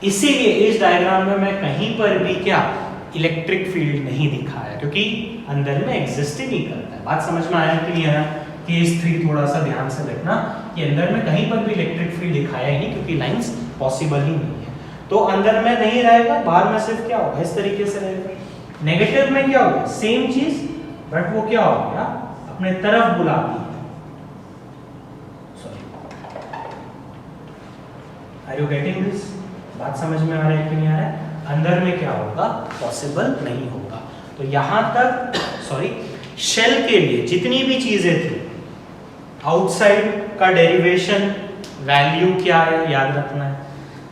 इसीलिए इस डायग्राम में मैं कहीं पर भी क्या इलेक्ट्रिक फील्ड नहीं दिखाया, क्योंकि अंदर में एग्जिस्ट ही नहीं करता है। बात समझ में आया कि नहीं आया? केस 3 थोड़ा सा ध्यान से देखना कि अंदर में कहीं पर भी इलेक्ट्रिक फील्ड दिखाया ही नहीं, क्योंकि लाइंस पॉसिबल ही नहीं है। तो अंदर में नहीं रहेगा, बाहर में सिर्फ क्या होगा? इस तरीके से रहेगा। नेगेटिव में क्या होगा? सेम चीज, बट वो क्या हो गया? अपने तरफ बुलाती है। Sorry, are you getting this? बात समझ में आ रहा है कि नहीं आ रहा है? अंदर में क्या होगा? पॉसिबल नहीं होगा। तो यहां तक सॉरी शेल के लिए जितनी भी चीजें थी, आउटसाइड का डेरिवेशन वैल्यू क्या है याद रखना है।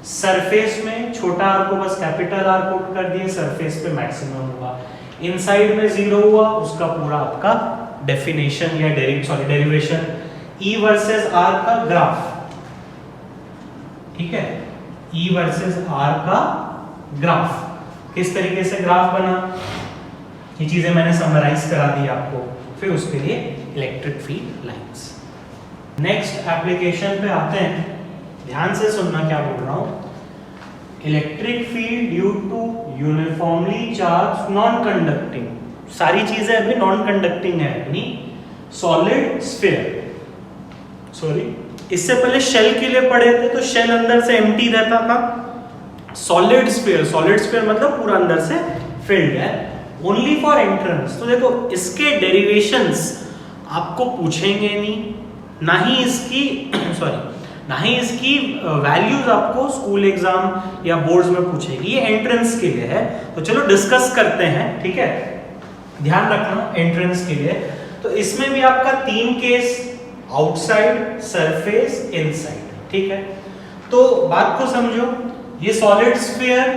सरफेस में छोटा आर को बस कैपिटल आर पुट कर दिए, सरफेस पे मैक्सिमम हुआ। इनसाइड में 0 हुआ, उसका पूरा आपका डेफिनेशन या डेरिवेशन। E वर्सेस R का ग्राफ, ठीक है? E वर्सेस R का ग्राफ, किस तरीके से ग्राफ बना, ये चीजें मैंने समराइज करा दी आपको। फिर उसके लिए electric field lines. Next application पे आते हैं, ध्यान से सुनना क्या बोल रहा हूं। Electric field due to uniformly charge non conducting, सारी चीजें अभी नॉन कंडक्टिंग है अपनी। सॉलिड स्फीयर, सॉरी इससे पहले शेल के लिए पढ़े थे, तो शेल अंदर से एम्प्टी रहता था। सॉलिड स्फीयर, सॉलिड स्फीयर मतलब पूरा अंदर से फिल्ड है, ओनली फॉर एंट्रेंस। तो देखो इसके डेरिवेशंस आपको पूछेंगे नहीं, ना ही इसकी ना ही इसकी वैल्यूज आपको स्कूल एग्जाम या बोर्ड्स में पूछेगी, ये एंट्रेंस के लिए है। तो चलो डिस्कस करते हैं, ठीक है? ध्यान रखना एंट्रेंस के लिए। तो इसमें भी आपका 3 केस, आउटसाइड, सरफेस, इनसाइड, ठीक है? तो बात को समझो, ये सॉलिड स्फीयर,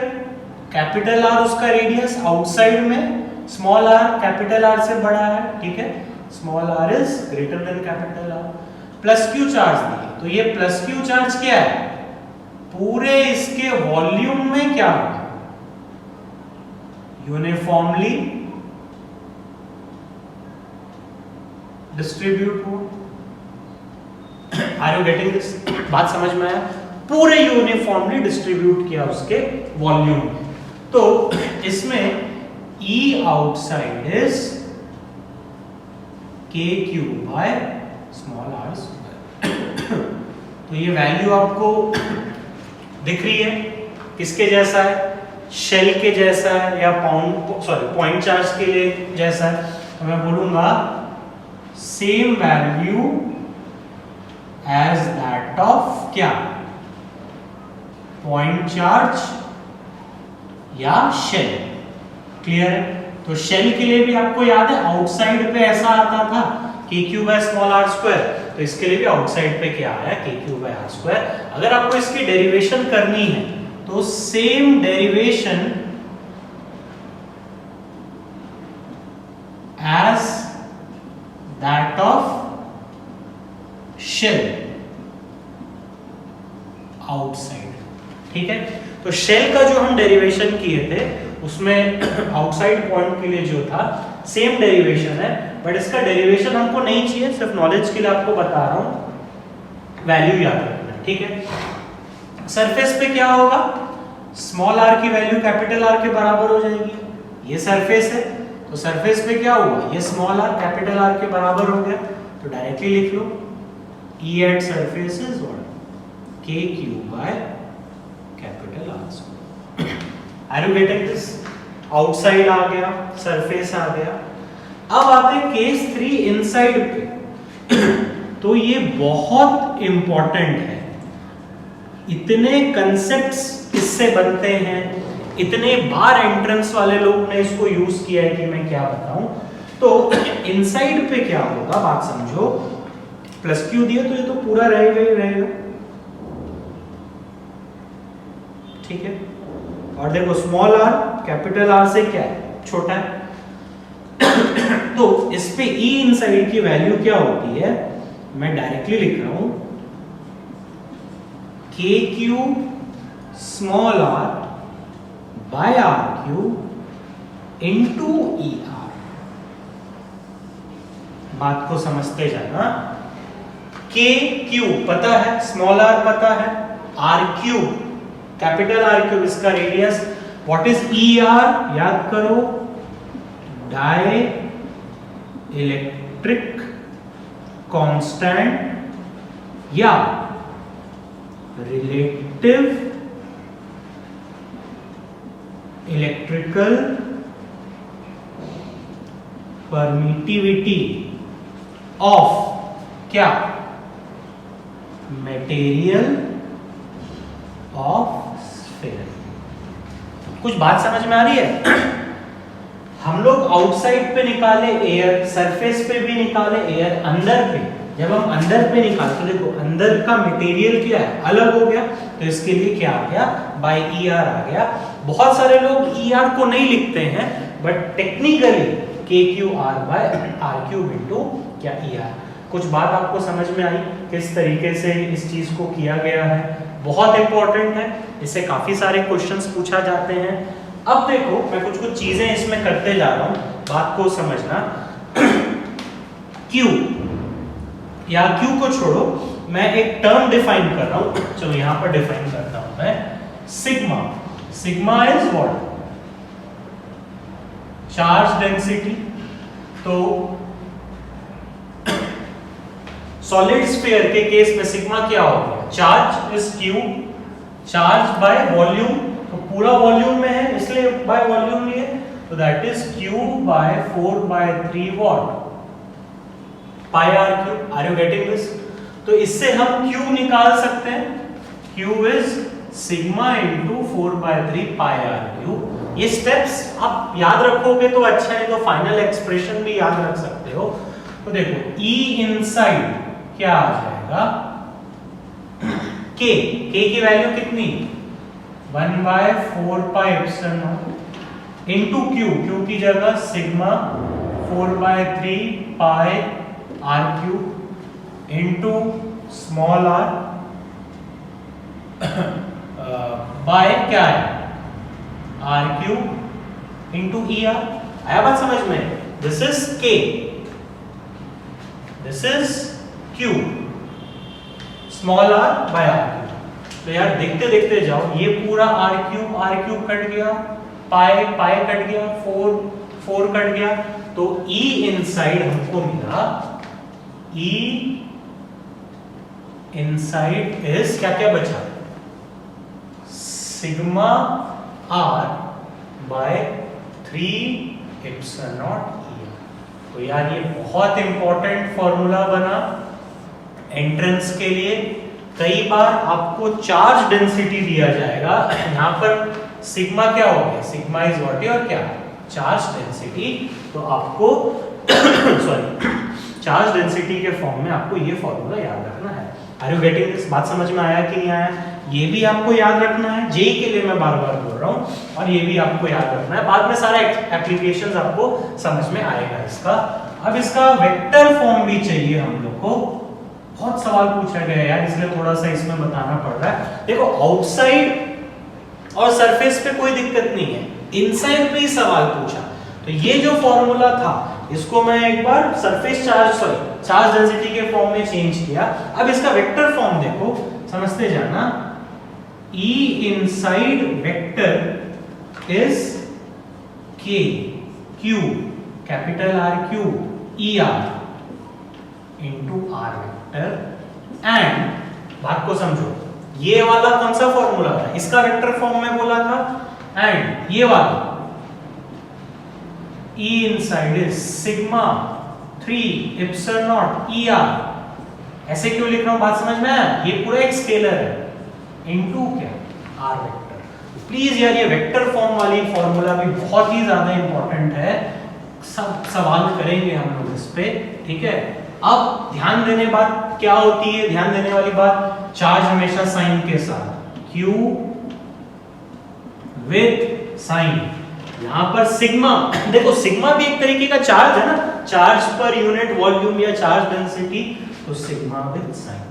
कैपिटल आर उसका रेडियस, आउटसाइड में स्मॉल आर कैपिटल आर से बड़ा है, ठीक है? Small R is greater than capital R. Plus Q charge दिए, तो ये प्लस क्यू चार्ज क्या है? पूरे इसके वॉल्यूम में क्या होगा? यूनिफॉर्मली डिस्ट्रीब्यूट हो। Are you getting this? बात समझ में आया? पूरे यूनिफॉर्मली डिस्ट्रीब्यूट किया उसके वॉल्यूम में। तो इसमें E outside is KQ by small r square. तो ये वैल्यू आपको दिख रही है, किसके जैसा है? शेल के जैसा है, या पॉइंट चार्ज के लिए जैसा है? तो मैं बोलूंगा same value as that of क्या? पॉइंट चार्ज या शेल। क्लियर है? तो शेल के लिए भी आपको याद है आउटसाइड पे ऐसा आता था KQ/r², तो इसके लिए भी आउटसाइड पे क्या आया KQ/r²। अगर आपको इसकी डेरिवेशन करनी है तो same derivation as that of shell outside. ठीक है, तो शेल का जो हम डेरिवेशन किए थे उसमें आउटसाइड पॉइंट के लिए जो था सेम डेरिवेशन है, बट इसका डेरिवेशन हमको नहीं चाहिए, सिर्फ नॉलेज के लिए आपको बता रहा हूं, वैल्यू याद रखना। ठीक है, सरफेस पे क्या होगा, स्मॉल r की वैल्यू कैपिटल R के बराबर हो जाएगी। ये सरफेस है तो सरफेस पे क्या हुआ, ये स्मॉल r कैपिटल R के बराबर हो गया, तो डायरेक्टली लिख लो E at surface is what KQ/R²। Are you getting this? Outside आ गया, सरफेस आ गया। अब आते हैं केस 3 इनसाइड पे। तो ये बहुत इंपॉर्टेंट है, इतने कंसेप्ट्स इससे बनते हैं, इतने बार एंट्रेंस वाले लोग ने इसको यूज किया है कि मैं क्या बताऊं। तो इनसाइड पे क्या होगा, बात समझो, प्लस क्यू दिया तो ये तो पूरा रहेगा ही रहेगा। ठीक है, और देखो स्मॉल r कैपिटल R से क्या है, छोटा है। तो इस पे E इनसाइड की वैल्यू क्या होती है, मैं डायरेक्टली लिख रहा हूं KQ small r by RQ into ER। बात को समझते जाना, KQ पता है, स्मॉल r पता है, RQ कैपिटल R क्यूब इसका रेडियस, व्हाट इज ER याद करो, डाई इलेक्ट्रिक कांस्टेंट या रिलेटिव इलेक्ट्रिकल परमिटिविटी ऑफ क्या, मटेरियल ऑफ स्फीयर। कुछ बात समझ में आ रही है? हम लोग आउटसाइड पे निकाले एयर, सरफेस पे भी निकाले एयर, अंदर पे जब हम अंदर पे निकालते, देखो अंदर का मटेरियल क्या है, अलग हो गया, तो इसके लिए क्या आ गया, बाय ER आ गया। बहुत सारे लोग ER को नहीं लिखते हैं, बट टेक्निकली KQ/R³ इनटू क्या ER। कुछ बात आपको समझ में आई किस तरीके से इस चीज को किया गया है, बहुत इंपॉर्टेंट है, इससे काफी सारे क्वेश्चंस पूछा जाते हैं। अब देखो मैं कुछ चीजें इसमें करते जा रहा हूं, बात को समझना। Q या Q को छोड़ो, मैं एक टर्म डिफाइन कर रहा हूं, चलो यहां पर डिफाइन करता हूं मैं, sigma. Sigma is what, charge density. तो सॉलिड स्फीयर के केस में सिग्मा क्या होगा, charge is Q, charge by volume, तो पूरा वॉल्यूम में है इसलिए बाय वॉल्यूम लिए, तो that is Q/4/3 what pi R³। Are you getting this? तो इससे हम Q निकाल सकते हैं, Q is sigma into 4/3 pi R³। ये स्टेप्स आप याद रखोगे तो अच्छा है, तो फाइनल एक्सप्रेशन भी याद रख सकते हो। तो देखो E इनसाइड क्या आ जाएगा, K की वैल्यू कितनी, 1/4πε0 इनटू Q की जगह sigma 4/3 pi R³ into small r by क्या है R³ इनटू ER। आया बात समझ में? This is K, this is Q, small r by R³। तो यार देखते देखते जाओ, ये पूरा R³ कट गया, पाई कट गया, 4 कट गया, तो E इनसाइड हमको मिला, E इनसाइड इज क्या क्या बचा, सिग्मा r बाय 3ε0 E। तो यार ये बहुत इंपॉर्टेंट फॉर्मूला बना एंट्रेंस के लिए, कई बार आपको चार्ज डेंसिटी दिया जाएगा, यहाँ पर सिग्मा क्या हो गया, सिग्मा इज व्हाट योर क्या, चार्ज डेंसिटी। तो आपको सॉरी चार्ज डेंसिटी के फॉर्म में आपको ये फॉर्मूला याद रखना है। Are you getting this? बात समझ में आया कि नहीं आया? ये भी आपको याद रखना है, जेई के लिए मैं बार बार बोल रहा हूँ, और ये भी आपको याद रखना है, बाद में सारा एप्लीकेशंस आपको समझ में आएगा इसका। अब इसका वेक्टर फॉर्म भी चाहिए हम लोग को, बहुत सवाल पूछा गया यार, इसलिए थोड़ा सा इसमें बताना पड़ रहा है। देखो आउटसाइड और सरफेस पे कोई दिक्कत नहीं है, इनसाइड पे ही सवाल पूछा, तो ये जो फॉर्मूला था इसको मैं एक बार सरफेस चार्ज डेंसिटी के फॉर्म में चेंज किया। अब इसका वेक्टर फॉर्म देखो, समझते जाना। E inside vector is K Q capital R Q E R into R vector, and बात को समझो, ये वाला कौन सा फॉर्मूला था, इसका वेक्टर फॉर्म में बोला था, एंड ये वाला E inside is sigma 3 epsilon naught E R। ऐसे क्यों लिख रहा हूं, बात समझ में आया? ये पूरा एक स्केलर है इनटू क्या, आर वेक्टर। प्लीज यार ये वेक्टर फॉर्म वाली फॉर्मूला भी बहुत ही ज्यादा इंपॉर्टेंट है, सब सवाल करेंगे हम लोग इस पे, ठीक है। अब ध्यान देने बात क्या होती है, ध्यान देने वाली बात, चार्ज हमेशा साइन के साथ, Q विद साइन। यहां पर सिग्मा, देखो सिग्मा भी एक तरीके का चार्ज है ना, चार्ज पर यूनिट वॉल्यूम या चार्ज डेंसिटी, तो सिग्मा विद साइन।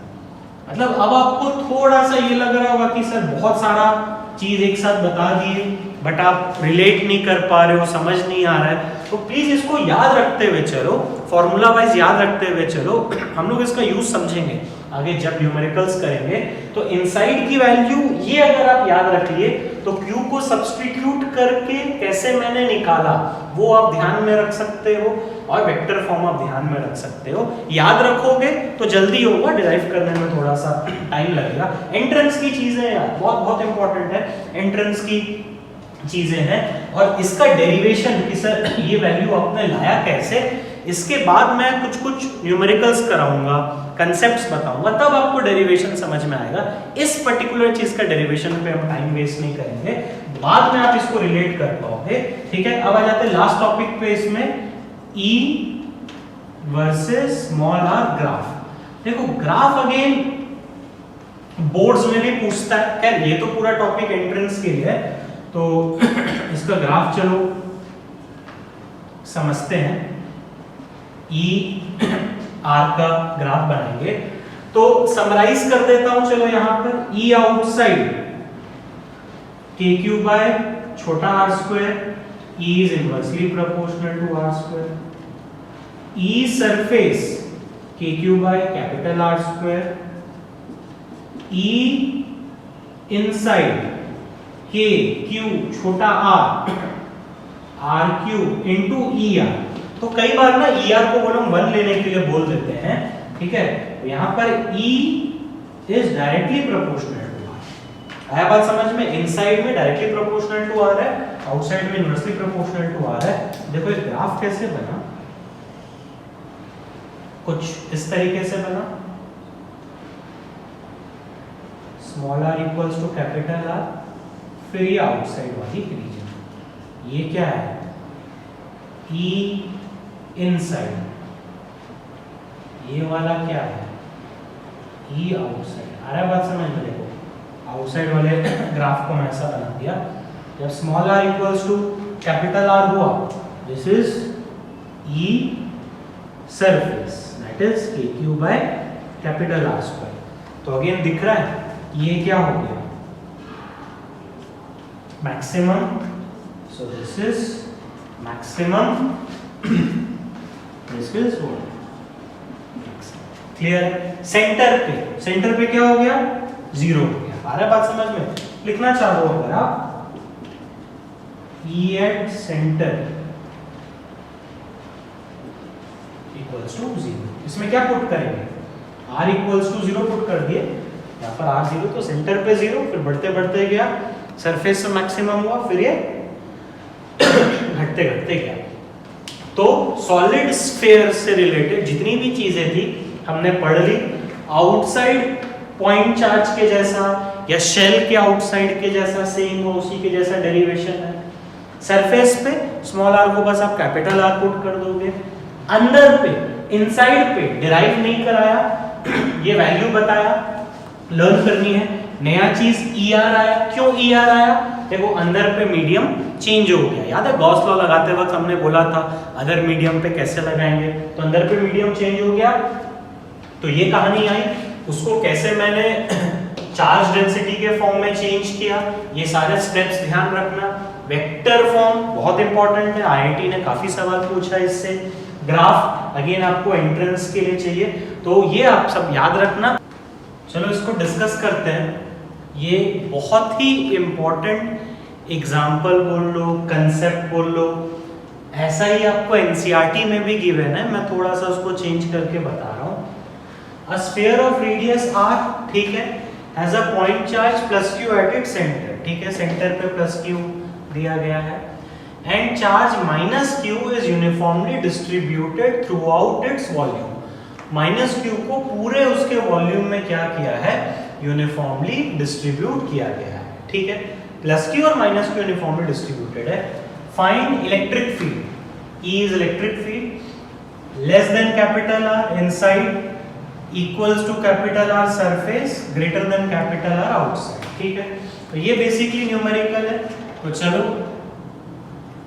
मतलब अब आपको थोड़ा सा ये लग रहा होगा कि सर बहुत सारा चीज एक साथ बता दिए, बट आप रिलेट नहीं कर पा रहे हो, समझ नहीं आ रहा है, तो प्लीज इसको याद रखते हुए चलो, फॉर्मूला वाइज याद रखते हुए चलो। हम लोग इसका यूज समझेंगे आगे जब न्यूमेरिकल्स करेंगे। तो इनसाइड की वैल्यू ये अगर आप याद रख लिए, तो Q को सब्स्टिट्यूट करके कैसे मैंने निकाला वो आप ध्यान में रख सकते हो, और वेक्टर फॉर्म आप ध्यान में रख सकते हो। याद रखोगे तो जल्दी होगा, डिराइव करने में थोड़ा सा टाइम लगेगा। एंट्रेंस की चीजें यार बहुत बहुत इंपॉर्टेंट है, एंट्रेंस की चीजें हैं, और इसका डेरिवेशन कि सर ये वैल्यू आपने लाया कैसे, इसके बाद मैं कुछ कुछ न्यूमेरिकल्स कराऊंगा, कंसेप्ट्स बताऊंगा, तब आपको डेरिवेशन समझ में आएगा। इस पर्टिकुलर चीज का डेरिवेशन पे हम टाइम वेस्ट नहीं करेंगे, बाद में आप इसको रिलेट कर पाओगे, ठीक है। अब आ जाते हैं लास्ट टॉपिक पे, इसमें E versus small r graph. देखो ग्राफ अगेन बोर्ड्स में भी पूछता है, खैर ये तो पूरा टॉपिक एंट्रेंस के लिए है, तो इसका ग्राफ चलो समझते हैं। E R का ग्राफ बनाएंगे, तो समराइज कर देता हूं चलो यहां पर। E आउटसाइड KQ बाय छोटा r square, E is inversely proportional to r square. E surface KQ by capital R square. E inside KQ छोटा r RQ into ER। तो कई बार ना ER को हम 1 लेने के लिए बोल देते हैं, ठीक है। तो यहाँ पर E is directly proportional to R। आया बात समझ में? इनसाइड में डायरेक्टली प्रोपोर्शनल टू R है, आउटसाइड में इनवर्सली प्रोपोर्शनल टू R है। देखो ये ग्राफ कैसे बना, कुछ इस तरीके से बना, small r equals to capital R, फिर ये आउटसाइड वाली रीजन, ये क्या है E इनसाइड, ये वाला क्या है E आउटसाइड। आ रहा है बात समझ में? देखो आउटसाइड वाले ग्राफ को मैं ऐसा बना दिया, जब small r equals to capital R हुआ, this is E surface, that is KQ by capital R square. तो अगेन दिख रहा है ये क्या हो गया, maximum, so this is maximum, this is clear. Centre पे क्या हो गया, 0 हो गया। आ रहा है बात समझ में? लिखना चाहो अगर आप E at center equals to 0, इसमें क्या पुट करेंगे, R इक्वल्स टू 0 पुट कर दिए, यहाँ पर R 0 तो सेंटर पे 0, फिर बढ़ते बढ़ते गया, सरफेस से मैक्सिमम हुआ, फिर ये घटते घटते गया। तो सॉलिड स्फीयर से रिलेटेड जितनी भी चीजें थी हमने पढ़ ली। आउटसाइड पॉइंट चार्ज के जैसा या शेल के आउटसाइड के जैसा सेम हो, उसी के जैसा डेरिवेशन है। सरफेस पे स्मॉल आर को बस आप कैपिटल आर पुट कर दोगे, अंदर पे इनसाइड पे डिराइव नहीं कराया, ये वैल्यू बताया, लर्न करनी है। नया चीज ER आया, क्यों ER आया? देखो अंदर पे मीडियम चेंज हो गया, याद है गॉस लॉ लगाते वक्त हमने बोला था अदर मीडियम पे कैसे लगाएंगे, तो अंदर पे मीडियम चेंज हो गया, तो ये कहानी आई। उसको कैसे मैंने चार्ज डेंसिटी के फॉर्म में चेंज किया, ये सारे स्टेप्स ध्यान रखना। वेक्टर फॉर्म बहुत इंपॉर्टेंट है, IIT ने काफी सवाल पूछा इससे। ग्राफ अगेन आपको एंट्रेंस के लिए चाहिए, तो ये आप सब याद रखना। चलो इसको डिस्कस करते हैं। ये बहुत ही इंपॉर्टेंट एग्जाम्पल बोल लो, कंसेप्ट बोल लो, ऐसा ही आपको NCERT में भी गिवन है, मैं थोड़ा सा उसको चेंज करके बता रहा हूँ। A sphere of radius r, ठीक है, has a point charge plus q at its center, ठीक है, सेंटर पे प्लस q दिया गया है, and charge minus q is uniformly distributed throughout its volume। Minus q को पूरे उसके वॉल्यूम में क्या किया है? यूनिफॉर्मली डिस्ट्रीब्यूट किया गया है, ठीक है। प्लस q और माइनस q यूनिफॉर्मली डिस्ट्रीब्यूटेड है। Find electric field, E is electric field less than capital R inside equals to capital R surface greater than capital R outside, ठीक है। तो ये बेसिकली न्यूमेरिकल है, तो चलो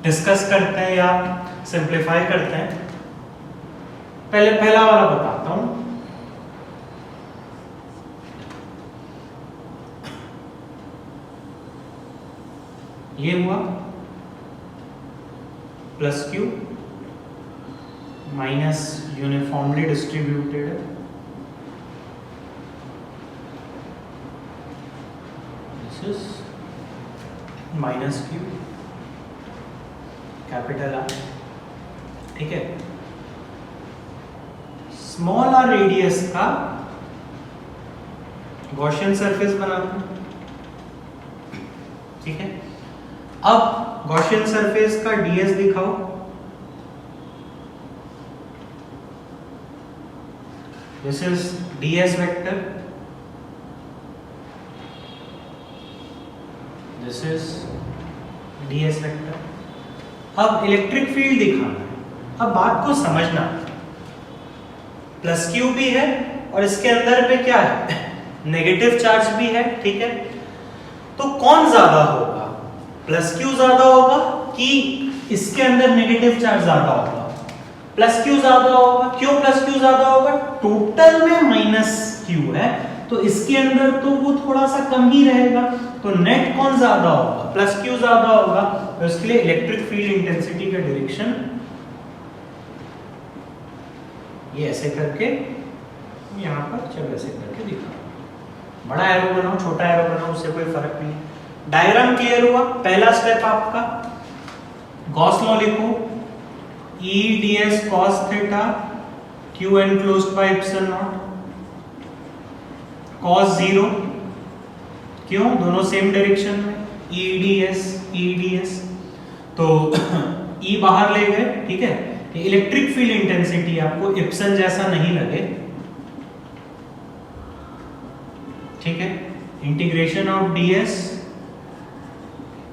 डिस्कस करते हैं या सिंप्लीफाई करते हैं। पहले पहला वाला बताता हूं। ये हुआ plus q minus uniformly distributed है, this is minus q capital R, ठीक है। स्मॉल r रेडियस का गॉसियन सरफेस बनाते हैं, ठीक है। अब गॉसियन सरफेस का ds दिखाओ, this is ds vector, this is ds vector. अब इलेक्ट्रिक फील्ड दिखाना है। अब बात को समझना, प्लस q भी है और इसके अंदर पे क्या है? नेगेटिव चार्ज भी है, ठीक है। तो कौन ज्यादा होगा? प्लस q ज्यादा होगा कि इसके अंदर नेगेटिव चार्ज ज्यादा होगा? प्लस q ज्यादा होगा। क्यों प्लस q ज्यादा होगा? टोटल में माइनस q है, तो इसके अंदर तो वो थोड़ा सा कम ही रहेगा, तो नेट कौन ज्यादा होगा? प्लस q ज्यादा होगा। तो इसके लिए इलेक्ट्रिक फील्ड इंटेंसिटी का डायरेक्शन ये ऐसे करके, यहां पर चलो ऐसे करके दिखा, बड़ा एरो बनाओ छोटा एरो बनाओ उससे कोई फर्क नहीं। डायग्राम क्लियर हुआ? पहला स्टेप आपका गॉस लॉ लिखो, E ds cos theta q enclosed by epsilon naught cos 0, क्यों? दोनों सेम डायरेक्शन में, E ds, तो E बाहर ले गए, ठीक है। इलेक्ट्रिक फील्ड इंटेंसिटी आपको इप्सन जैसा नहीं लगे, ठीक है। Integration of ds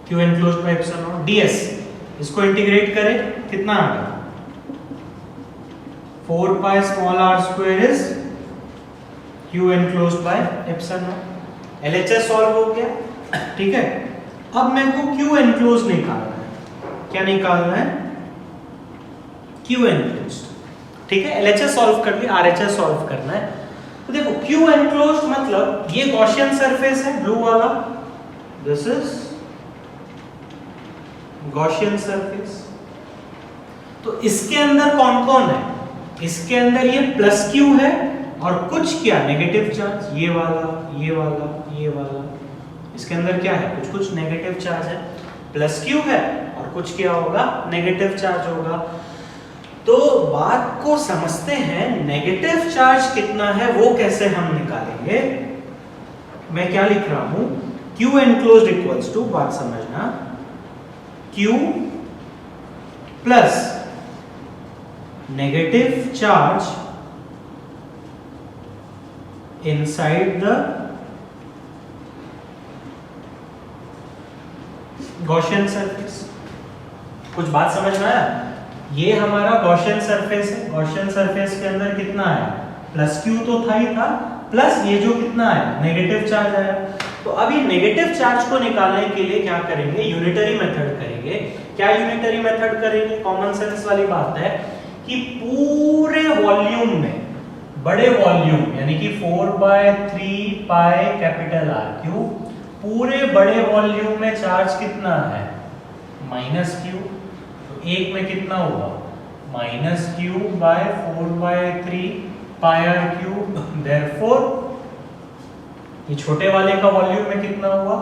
q enclosed by epsilon naught ds, इसको इंटीग्रेट करें कितना आ गया? 4 pi small r square is q enclosed by epsilon naught। LHS solve हो गया, ठीक है। अब मेरे को q enclosed निकालना है। क्या निकालना है? q enclosed, ठीक है। LHS सॉल्व कर लिया, RHS सॉल्व करना है। तो देखो q enclosed मतलब ये गॉसियन सरफेस है ब्लू वाला, दिस इज गॉसियन सरफेस। तो इसके अंदर कौन कौन है? इसके अंदर ये प्लस q है और कुछ क्या नेगेटिव चार्ज, ये वाला, ये वाला, ये वाला। इसके अंदर क्या है? कुछ कुछ नेगेटिव चार्ज है, प्लस q है और कुछ क्या होगा? नेगेटिव चार्ज होगा। तो बात को समझते हैं, नेगेटिव चार्ज कितना है वो कैसे हम निकालेंगे। मैं क्या लिख रहा हूं? q enclosed इक्वल्स टू, बात समझना, q plus negative charge inside the Gaussian surface। कुछ बात समझ में आया? ये हमारा Gaussian surface है। Gaussian surface के अंदर कितना है? प्लस क्यू तो था ही था, प्लस ये जो कितना है नेगेटिव चार्ज आया। तो अभी नेगेटिव चार्ज को निकालने के लिए क्या करेंगे? यूनिटरी मेथड करेंगे। क्या यूनिटरी मेथड करेंगे? कॉमन सेंस वाली बात है कि पूरे वॉल्यूम में, बड़े वॉल्यूम यानी कि 4/3 पाई कैपिटल आर क्यूब, पूरे बड़े वॉल्यूम में चार्ज कितना है? Minus Q. तो एक में कितना हुआ? Minus Q by 4/3 pi R cube. Therefore ये छोटे वाले का वॉल्यूम में कितना हुआ?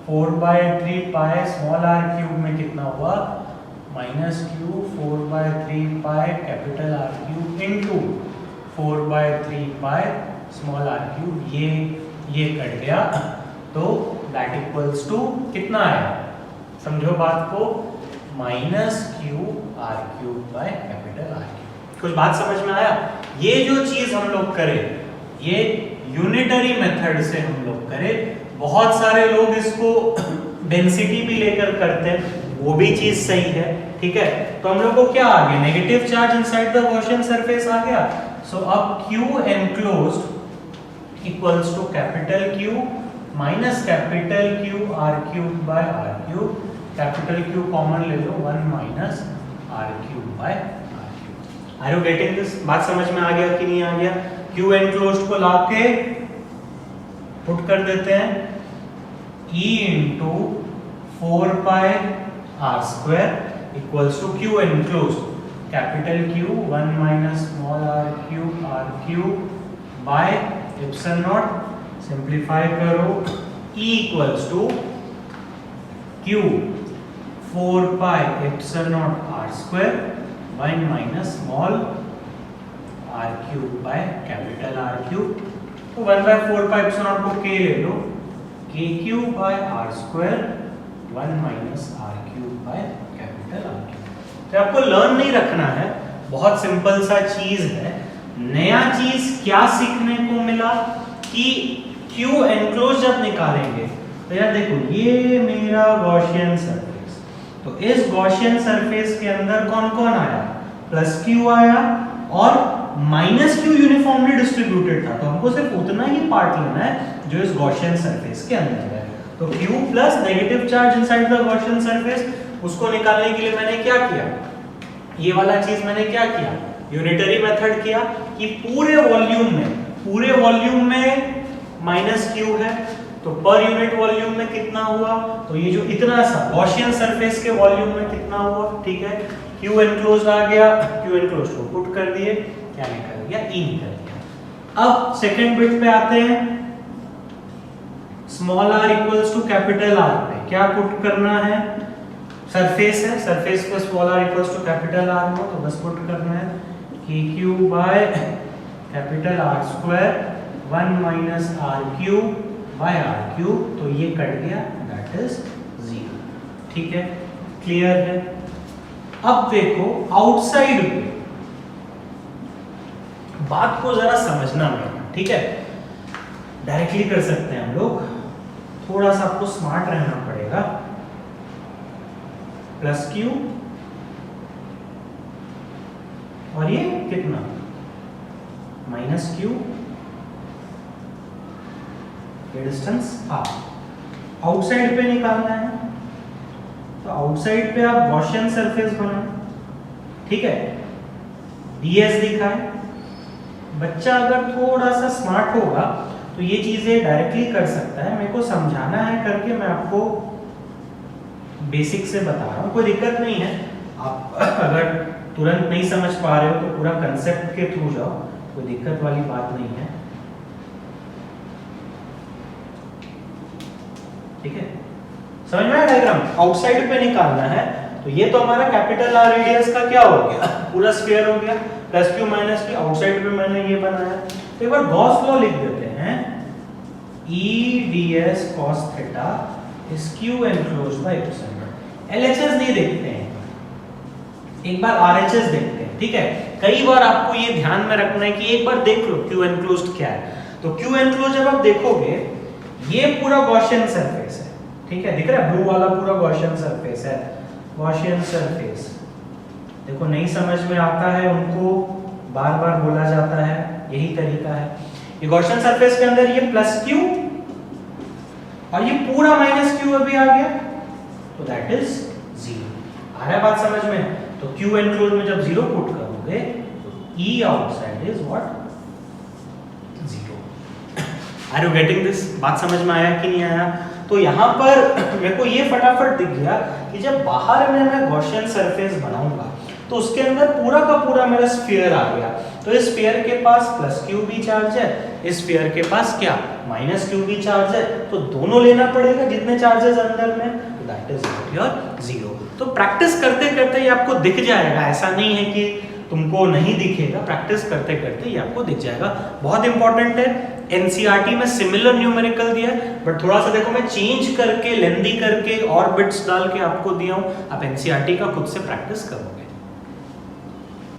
4/3 पाई स्मॉल आर क्यूब में कितना हुआ? Minus Q 4/3 pi capital R cube into 4/3 pi small R cube. ये कट गया, तो दैट इक्वल्स टू कितना है? समझो बात को, minus Q R cube by capital R cube. कुछ बात समझ में आया? ये जो चीज हम लोग करें, ये यूनिटरी मेथड से हम लोग करें। बहुत सारे लोग इसको डेंसिटी भी लेकर करते हैं, वो भी चीज सही है, ठीक है। तो हम लोग को क्या आ गया? Negative charge inside the Gaussian surface आ गया। सो अब Q enclosed equals to capital Q minus capital Q R cube by R cube. Capital Q common ले लो, 1 minus R cube by R cube. Are you getting this? बात समझ में आ गया कि नहीं आ गया? Q एनक्लोज्ड को लाके पुट कर देते हैं E into 4 pi R square equals to Q enclosed capital Q 1 minus small r cube by epsilon naught. Simplify करो, E equals to Q 4 pi epsilon not R square 1 minus small r cube by capital R cube. तो 1/4 pi epsilon naught को k ले लो, k cube by R square 1 minus R cube by capital R cube. तो आपको learn नहीं रखना है, बहुत सिंपल सा चीज है। नया चीज क्या सीखने को मिला कि Q एनक्लोज जब निकालेंगे तो यार देखो, ये मेरा गॉसियन सरफेस, तो इस गॉसियन सरफेस के अंदर कौन कौन आया? प्लस Q आया और माइनस Q यूनिफॉर्मली डिस्ट्रीब्यूटेड था। तो हमको सिर्फ उतना ही पार्ट लेना है जो इस गॉसियन सरफेस के अंदर है। तो Q plus negative charge inside the Gaussian surface, उसको निकालने के लिए मैंने क्या किया? ये वाला चीज मैंने क्या किया? यूनिटरी मेथड किया कि पूरे वॉल्यूम में माइनस क्यू है, तो पर यूनिट वॉल्यूम में कितना हुआ? तो ये जो इतना सा गॉसियन सरफेस के वॉल्यूम में कितना हुआ, ठीक है। Q एनक्लोज्ड आ गया, Q एनक्लोज्ड को पुट कर दिए, क्या निकल गया? E निकल गया। अब सेकंड बिट पे आते हैं, small r equals to capital R पे क्या पुट करना है? सरफेस है, सरफेस पे small r equals to capital R हो, तो बस पुट करना है KQ by capital R square 1 minus R cube by R cube. तो ये कट गया, दैट इज 0, ठीक है, क्लियर है। अब देखो आउटसाइड पे बात को जरा समझना मेरा, ठीक है। डायरेक्टली कर सकते हैं हम लोग, थोड़ा सा आपको स्मार्ट रहना पड़ेगा। प्लस Q और ये कितना? माइनस Q, ये डिस्टेंस हाफ। आउटसाइड पे निकालना है, तो आउटसाइड पे आप गॉसियन सरफेस बनाओ, ठीक है। ds दिखाए। बच्चा अगर थोड़ा सा स्मार्ट होगा तो ये चीजें डायरेक्टली कर सकता है। मेरे को समझाना है करके मैं आपको बेसिक से बता रहा हूँ, कोई दिक्कत नहीं है। आप अगर तुरंत नहीं समझ पा रहे हो तो पूरा कंसेप्ट के थ्रू जाओ, कोई दिक्कत वाली बात नहीं है, ठीक है। समझ में आया डायग्राम? आउटसाइड पे निकालना है, तो ये तो हमारा कैपिटल R रेडियस का क्या हो गया? पूरा स्फीयर हो गया। Plus Q minus Q, outside पे मैंने ये बनाया। तो एक बार गॉस लॉ लिख देते हैं, E ds cos theta is Q enclosed by epsilon not. LHS नहीं देखते हैं, एक बार RHS देखते हैं, ठीक है। कई बार आपको ये ध्यान में रखना है कि एक बार देख लो Q एनक्लोज्ड क्या है। तो क्यू एनक्लोज जब आप देखोगे ये पूरा गॉसियन सरफेस है, ठीक है, दिख रहा है ब्लू वाला पूरा गॉसियन सरफेस है, गॉसियन सरफेस। देखो नहीं समझ में आता है उनको बार बार बोला जाता है, यही तरीका है। ये गॉसियन सरफेस के अंदर ये प्लस क्यू और ये पूरा माइनस क्यू अभी आ गया, तो दैट इज जीरो। आ रहा है बात समझ में? तो क्यू एनक्लोज में जब जीरो पुट करोगे तो E outside is what? Zero. Are you getting this? बात समझ में आया कि नहीं आया? तो यहाँ पर मेरे को ये फटाफट दिख गया कि जब बाहर में मैं गॉसियन सरफेस बनाऊंगा तो उसके अंदर पूरा का पूरा मेरा स्फीयर आ गया। तो इस स्फीयर के पास प्लस क्यू भी चार्ज है, इस स्फीयर के पास क्या माइनस क्यू भी चार्ज है, तो दोनों लेना पड़ेगा जितने चार्जेस अंदर में, दैट इज योर जीरो। तो प्रैक्टिस करते करते ये आपको दिख जाएगा, ऐसा नहीं है कि तुमको नहीं दिखेगा, प्रैक्टिस करते करते ये आपको दिख जाएगा। बहुत इंपॉर्टेंट है, एनसीईआरटी में सिमिलर न्यूमेरिकल दिया है बट थोड़ा सा देखो मैं चेंज करके लेंदी करके और बिट्स डाल के आपको दिया हूं, आप एनसीईआरटी का खुद से प्रैक्टिस करोगे।